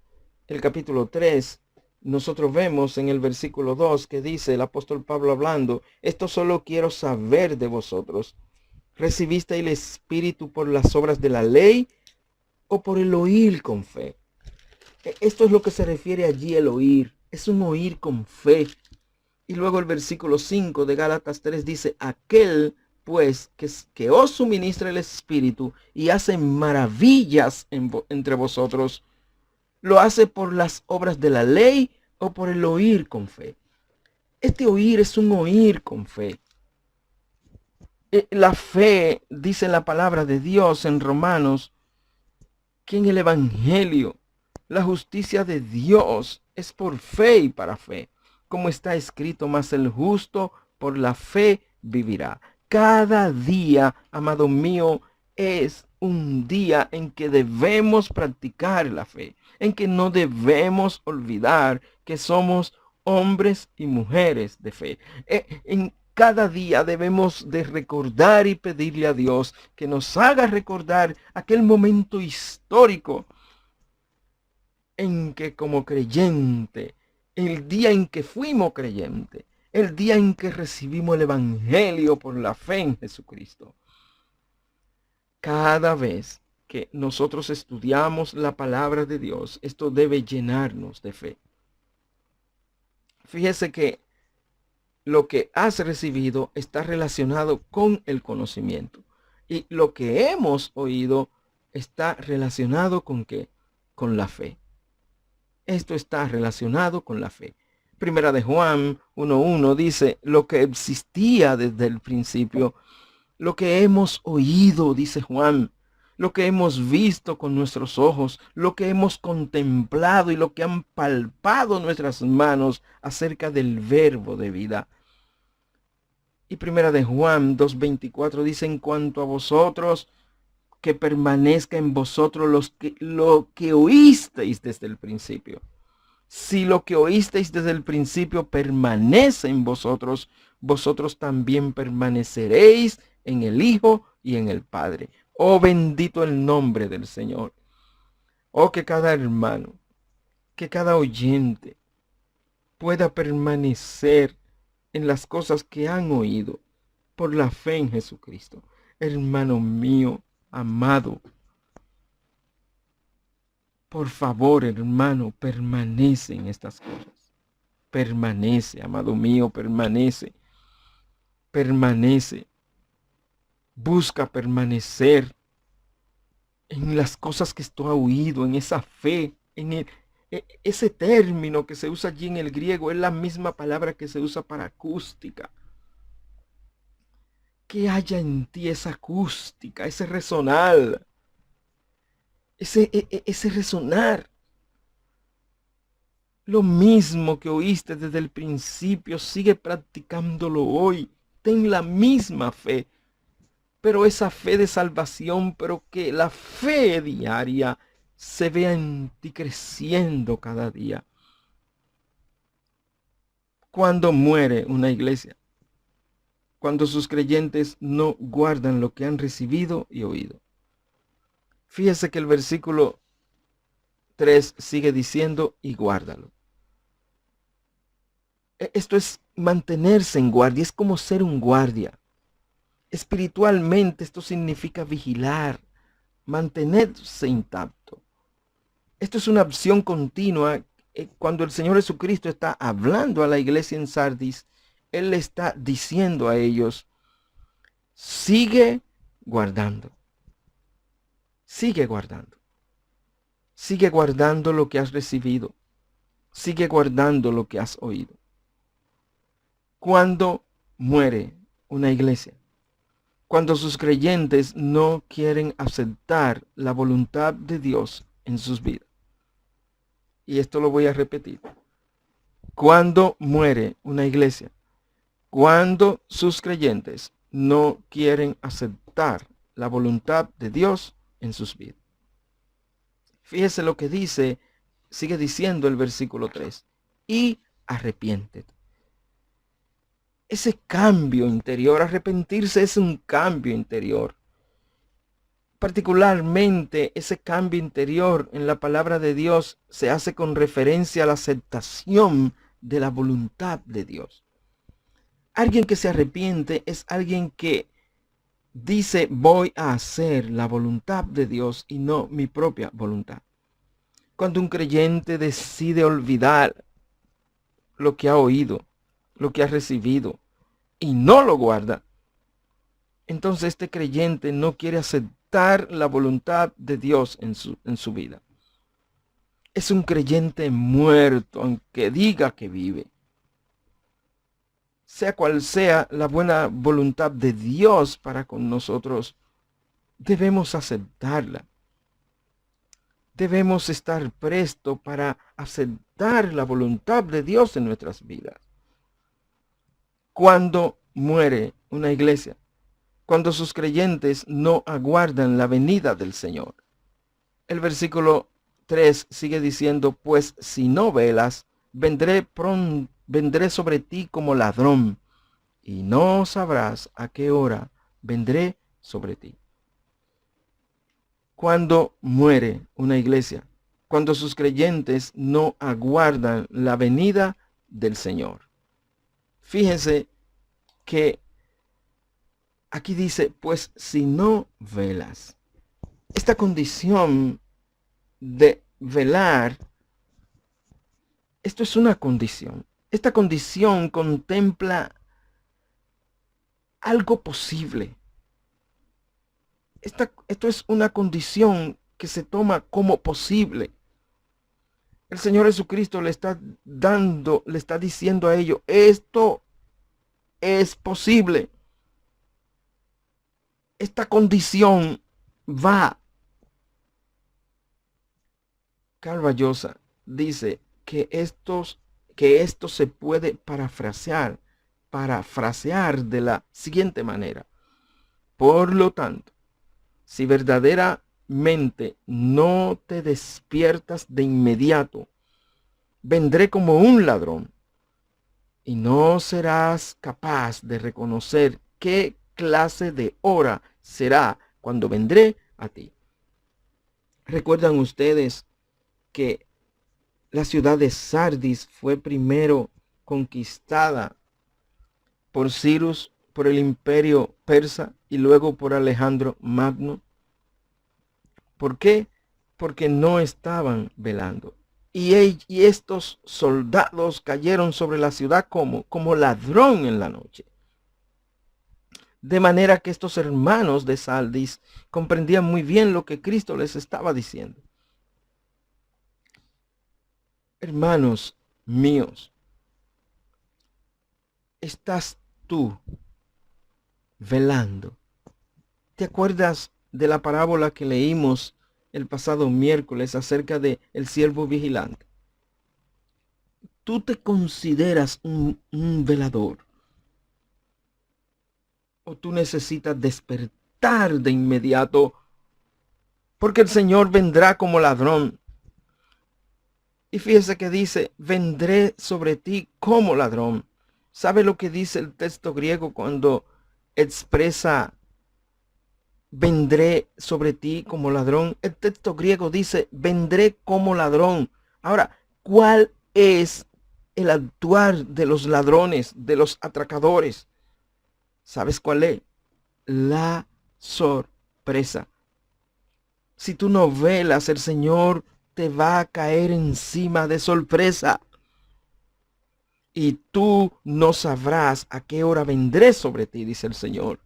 el capítulo 3, nosotros vemos en el versículo 2 que dice el apóstol Pablo hablando: esto solo quiero saber de vosotros. ¿Recibisteis el Espíritu por las obras de la ley o por el oír con fe? Esto es lo que se refiere allí el oír. Es un oír con fe. Y luego el versículo 5 de Gálatas 3 dice: aquel pues que os suministra el Espíritu y hace maravillas entre vosotros, ¿lo hace por las obras de la ley o por el oír con fe? Este oír es un oír con fe. La fe, dice la palabra de Dios en Romanos, que en el Evangelio la justicia de Dios es por fe y para fe. Como está escrito: mas el justo por la fe vivirá. Cada día, amado mío, es un día en que debemos practicar la fe, en que no debemos olvidar que somos hombres y mujeres de fe. En cada día debemos de recordar y pedirle a Dios que nos haga recordar aquel momento histórico en que como creyente, el día en que fuimos creyentes, el día en que recibimos el evangelio por la fe en Jesucristo. Cada vez que nosotros estudiamos la palabra de Dios, esto debe llenarnos de fe. Fíjese que lo que has recibido está relacionado con el conocimiento. Y lo que hemos oído está relacionado ¿con qué? Con la fe. Esto está relacionado con la fe. Primera de Juan 1:1 dice: lo que existía desde el principio, lo que hemos oído, dice Juan, lo que hemos visto con nuestros ojos, lo que hemos contemplado y lo que han palpado nuestras manos acerca del verbo de vida. Y Primera de Juan 2:24 dice: en cuanto a vosotros, que permanezca en vosotros lo que oísteis desde el principio. Si lo que oísteis desde el principio permanece en vosotros, vosotros también permaneceréis en el Hijo y en el Padre. Oh, bendito el nombre del Señor. Oh, que cada hermano, que cada oyente pueda permanecer en las cosas que han oído por la fe en Jesucristo. Hermano mío, amado, por favor, hermano, permanece en estas cosas. Permanece, amado mío, permanece. Permanece. Busca permanecer en las cosas que tú has oído, en esa fe, ese término que se usa allí en el griego es la misma palabra que se usa para acústica. Que haya en ti esa acústica, ese resonar. Ese resonar. Lo mismo que oíste desde el principio, sigue practicándolo hoy. Ten la misma fe. pero esa fe de salvación, pero que la fe diaria se vea en ti creciendo cada día. Cuando muere una iglesia, cuando sus creyentes no guardan lo que han recibido y oído. Fíjese que el versículo 3 sigue diciendo, y guárdalo. Esto es mantenerse en guardia, es como ser un guardia. Espiritualmente esto significa vigilar, mantenerse intacto. Esto es una acción continua. Cuando el Señor Jesucristo está hablando a la iglesia en Sardis, Él le está diciendo a ellos, sigue guardando. Sigue guardando. Sigue guardando lo que has recibido. Sigue guardando lo que has oído. Cuando muere una iglesia, cuando sus creyentes no quieren aceptar la voluntad de Dios en sus vidas. Y esto lo voy a repetir. Cuando muere una iglesia, cuando sus creyentes no quieren aceptar la voluntad de Dios en sus vidas. Fíjese lo que dice, sigue diciendo el versículo 3. Y arrepiéntete. Ese cambio interior, arrepentirse es un cambio interior. Particularmente ese cambio interior en la palabra de Dios se hace con referencia a la aceptación de la voluntad de Dios. Alguien que se arrepiente es alguien que dice, voy a hacer la voluntad de Dios y no mi propia voluntad. Cuando un creyente decide olvidar lo que ha oído, lo que ha recibido, y no lo guarda, entonces este creyente no quiere aceptar la voluntad de Dios en su vida. Es un creyente muerto, aunque diga que vive. Sea cual sea la buena voluntad de Dios para con nosotros, debemos aceptarla. Debemos estar presto para aceptar la voluntad de Dios en nuestras vidas. Cuando muere una iglesia, cuando sus creyentes no aguardan la venida del Señor. El versículo 3 sigue diciendo, pues si no velas, vendré sobre ti como ladrón, y no sabrás a qué hora vendré sobre ti. Cuando muere una iglesia, cuando sus creyentes no aguardan la venida del Señor. Fíjense que aquí dice, pues si no velas. Esta condición de velar, esto es una condición. Esta condición contempla algo posible. Esto es una condición que se toma como posible. El Señor Jesucristo le está diciendo a ellos, esto es posible. Esta condición va. Karl Llosa dice que esto se puede parafrasear de la siguiente manera. Por lo tanto, si verdaderamente no te despiertas de inmediato, vendré como un ladrón y no serás capaz de reconocer qué clase de hora será cuando vendré a ti. ¿Recuerdan ustedes que la ciudad de Sardis fue primero conquistada por Cyrus, por el imperio persa y luego por Alejandro Magno? ¿Por qué? Porque no estaban velando. Y estos soldados cayeron sobre la ciudad como ladrón en la noche. De manera que estos hermanos de Sardis comprendían muy bien lo que Cristo les estaba diciendo. Hermanos míos, ¿estás tú velando? ¿Te acuerdas de la parábola que leímos el pasado miércoles acerca de el siervo vigilante? ¿Tú te consideras un velador? ¿O tú necesitas despertar matar de inmediato, porque el Señor vendrá como ladrón. Y fíjese que dice, vendré sobre ti como ladrón. ¿Sabe lo que dice el texto griego cuando expresa vendré sobre ti como ladrón? El texto griego dice, vendré como ladrón. Ahora, ¿cuál es el actuar de los ladrones, de los atracadores? ¿Sabes cuál es? La sorpresa. Si tú no velas, el Señor te va a caer encima de sorpresa. Y tú no sabrás a qué hora vendré sobre ti, dice el Señor.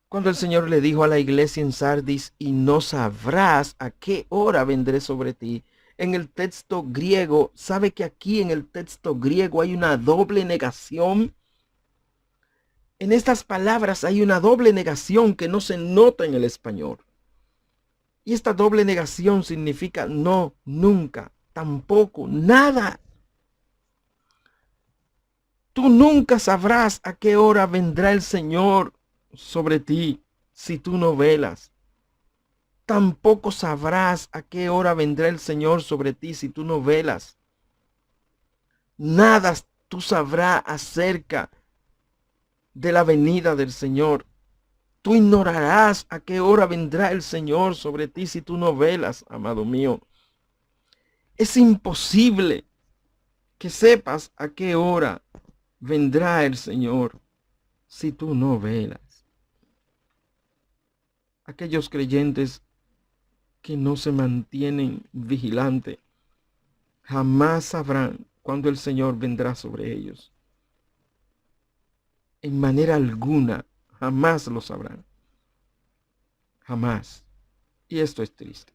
Cuando el Señor le dijo a la iglesia en Sardis, y no sabrás a qué hora vendré sobre ti, en el texto griego, ¿sabe que aquí en el texto griego hay una doble negación? En estas palabras hay una doble negación que no se nota en el español. Y esta doble negación significa no, nunca, tampoco, nada. Tú nunca sabrás a qué hora vendrá el Señor sobre ti si tú no velas. Tampoco sabrás a qué hora vendrá el Señor sobre ti si tú no velas. Nada tú sabrás acerca de la venida del Señor. Tú ignorarás a qué hora vendrá el Señor sobre ti si tú no velas, amado mío. Es imposible que sepas a qué hora vendrá el Señor si tú no velas. Aquellos creyentes que no se mantienen vigilantes jamás sabrán cuándo el Señor vendrá sobre ellos. En manera alguna, jamás lo sabrán. Jamás. Y esto es triste.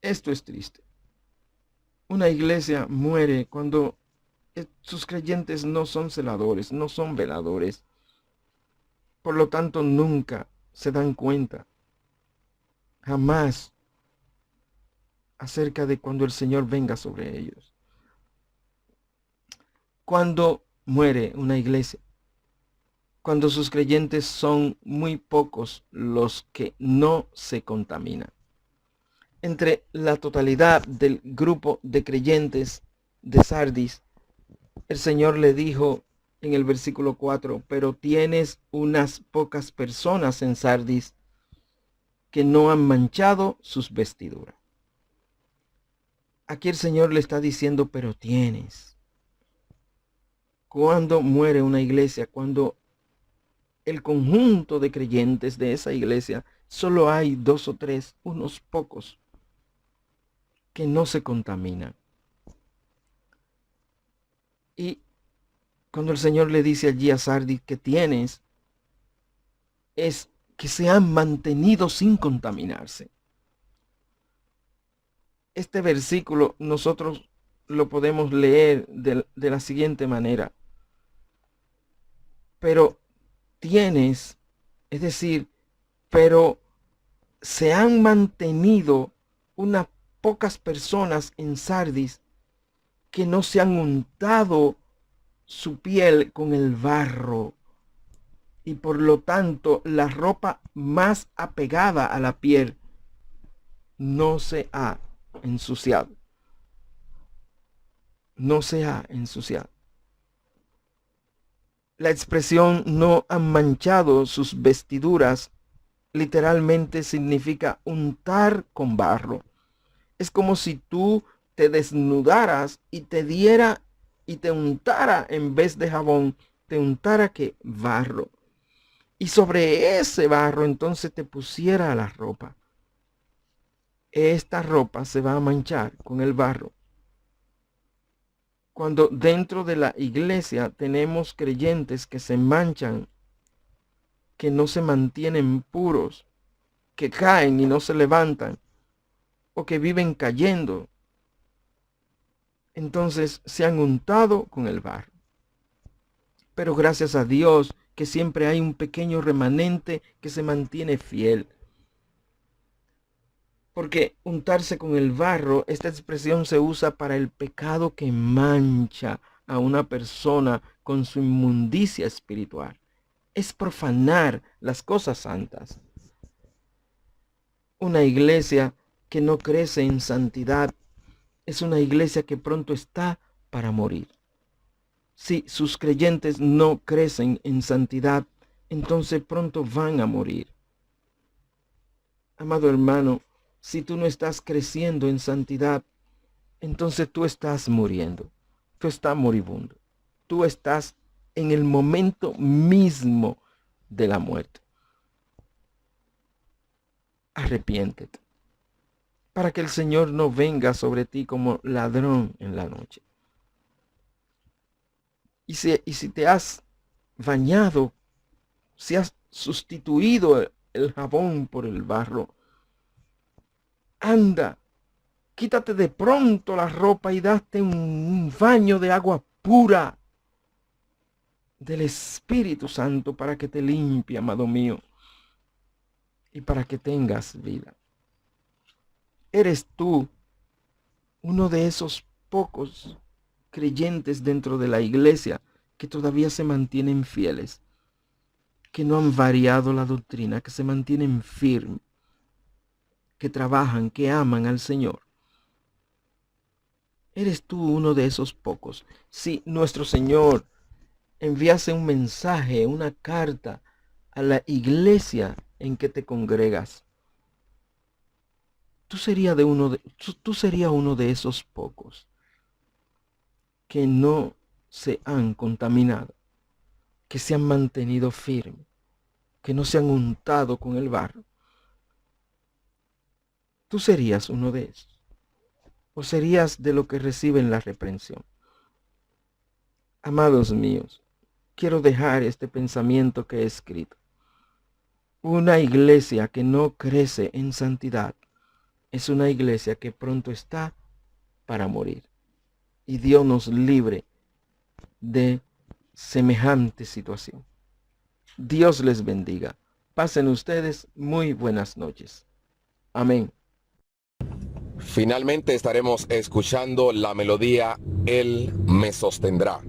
Esto es triste. Una iglesia muere cuando sus creyentes no son celadores, no son veladores. Por lo tanto, nunca se dan cuenta. Jamás acerca de cuando el Señor venga sobre ellos. Cuando muere una iglesia, cuando sus creyentes son muy pocos los que no se contaminan. Entre la totalidad del grupo de creyentes de Sardis, el Señor le dijo en el versículo 4, pero tienes unas pocas personas en Sardis que no han manchado sus vestiduras. Aquí el Señor le está diciendo, pero tienes. Cuando muere una iglesia, cuando el conjunto de creyentes de esa iglesia, solo hay 2 o 3, unos pocos, que no se contaminan. Y cuando el Señor le dice allí a Sardis que tienes, es que se han mantenido sin contaminarse. Este versículo nosotros lo podemos leer de la siguiente manera. Pero tienes, es decir, pero se han mantenido unas pocas personas en Sardis que no se han untado su piel con el barro, y por lo tanto la ropa más apegada a la piel no se ha ensuciado. No se ha ensuciado. La expresión no han manchado sus vestiduras literalmente significa untar con barro. Es como si tú te desnudaras y te diera y te untara, en vez de jabón, te untara que barro. Y sobre ese barro entonces te pusiera la ropa. Esta ropa se va a manchar con el barro. Cuando dentro de la iglesia tenemos creyentes que se manchan, que no se mantienen puros, que caen y no se levantan, o que viven cayendo, entonces se han untado con el barro. Pero gracias a Dios que siempre hay un pequeño remanente que se mantiene fiel. Porque untarse con el barro, esta expresión se usa para el pecado que mancha a una persona con su inmundicia espiritual. es profanar las cosas santas. Una iglesia que no crece en santidad es una iglesia que pronto está para morir. Si sus creyentes no crecen en santidad, entonces pronto van a morir. Amado hermano, si tú no estás creciendo en santidad, entonces tú estás muriendo. Tú estás moribundo. Tú estás en el momento mismo de la muerte. Arrepiéntete, para que el Señor no venga sobre ti como ladrón en la noche. Y si te has bañado, si has sustituido el jabón por el barro, anda, quítate de pronto la ropa y date un baño de agua pura del Espíritu Santo para que te limpie, amado mío, y para que tengas vida. ¿Eres tú uno de esos pocos creyentes dentro de la iglesia que todavía se mantienen fieles, que no han variado la doctrina, que se mantienen firmes, que trabajan, que aman al Señor? ¿Eres tú uno de esos pocos? Si nuestro Señor enviase un mensaje, una carta a la iglesia en que te congregas, tú serías uno de esos pocos que no se han contaminado, que se han mantenido firmes, que no se han untado con el barro. Tú serías uno de esos, o serías de los que reciben la reprensión. Amados míos, quiero dejar este pensamiento que he escrito. Una iglesia que no crece en santidad es una iglesia que pronto está para morir. Y Dios nos libre de semejante situación. Dios les bendiga. Pasen ustedes muy buenas noches. Amén. Finalmente estaremos escuchando la melodía Él me sostendrá.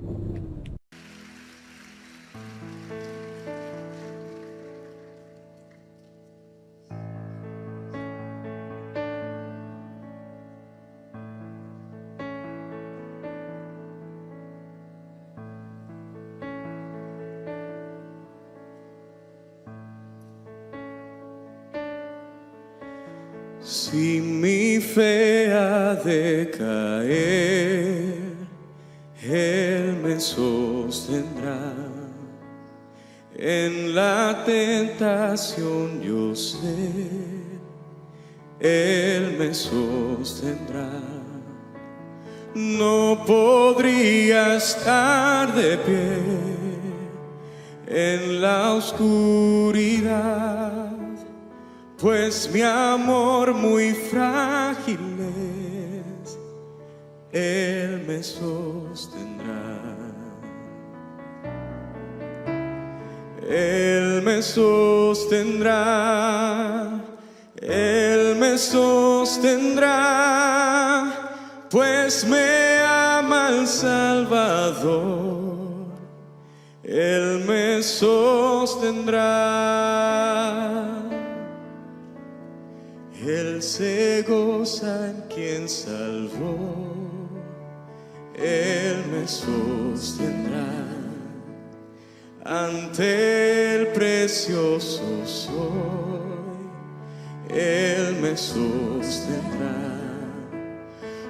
Si mi fe ha de caer, Él me sostendrá. En la tentación yo sé, Él me sostendrá. No podría estar de pie en la oscuridad, pues mi amor muy frágil es, Él me sostendrá. Él me sostendrá, Él me sostendrá, pues me ama el Salvador. Él me sostendrá. Él se goza en quien salvó, Él me sostendrá. Ante el precioso soy, Él me sostendrá.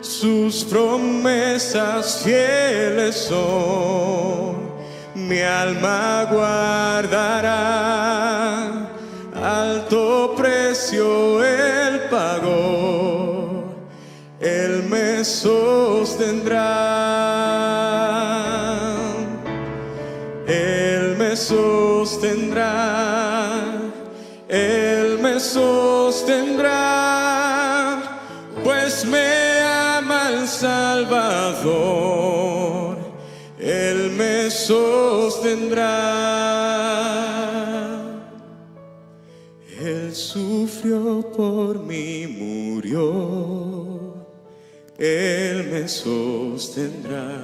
Sus promesas fieles son, mi alma guardará. Alto precio Él pagó, Él me sostendrá. Él me sostendrá, Él me sostendrá, pues me ama el Salvador. Él me sostendrá. Él sufrió por mí, murió, Él me sostendrá.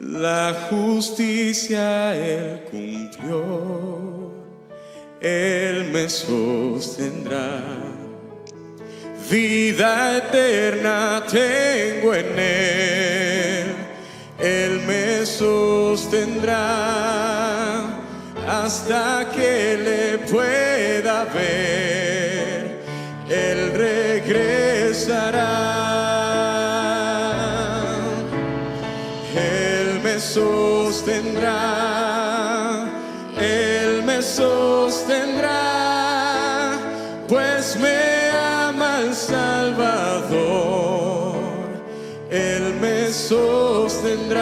la justicia Él cumplió, Él me sostendrá. Vida eterna tengo en Él me sostendrá hasta que le pueda ver, Él regresará. Él me sostendrá, Él me sostendrá, pues me ama el Salvador, Él me sostendrá,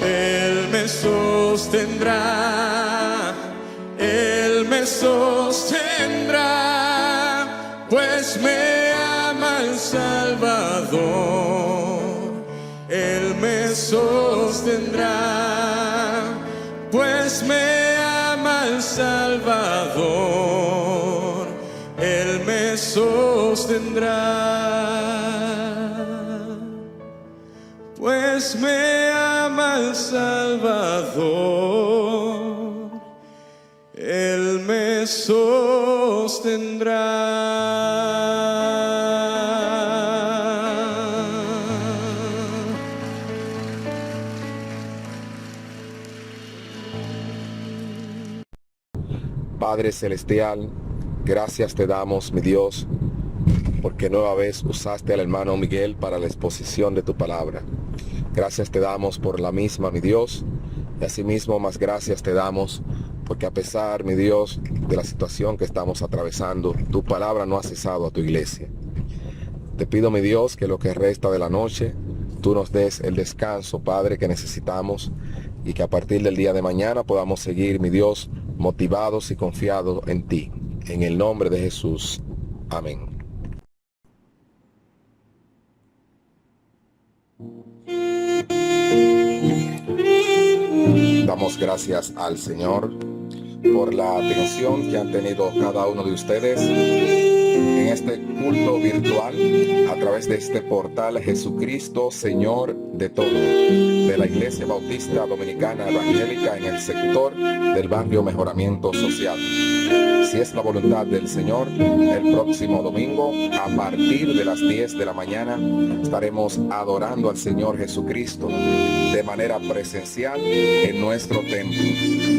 Él me sostendrá, Él me sostendrá, pues me ama el Salvador, Él me sostendrá, pues me ama el Salvador, Él me sostendrá, pues me ama el Salvador, Él me sostendrá. Padre Celestial, gracias te damos, mi Dios, porque nueva vez usaste al hermano Miguel para la exposición de tu palabra. Gracias te damos por la misma, mi Dios, y asimismo más gracias te damos porque a pesar, mi Dios, de la situación que estamos atravesando, tu palabra no ha cesado a tu iglesia. Te pido, mi Dios, que lo que resta de la noche, tú nos des el descanso, Padre, que necesitamos, y que a partir del día de mañana podamos seguir, mi Dios, motivados y confiados en ti. En el nombre de Jesús. Amén. Damos gracias al Señor por la atención que han tenido cada uno de ustedes en este culto virtual a través de este portal Jesucristo, Señor de todo, de la Iglesia Bautista Dominicana Evangélica en el sector del barrio Mejoramiento Social. Si es la voluntad del Señor, el próximo domingo a partir de las 10 de la mañana estaremos adorando al Señor Jesucristo de manera presencial en nuestro templo.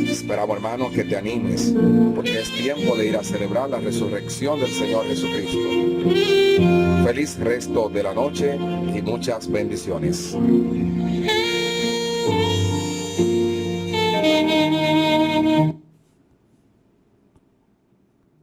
Esperamos, hermano, que te animes, porque es tiempo de ir a celebrar la resurrección del Señor Jesucristo. Feliz resto de la noche y muchas bendiciones.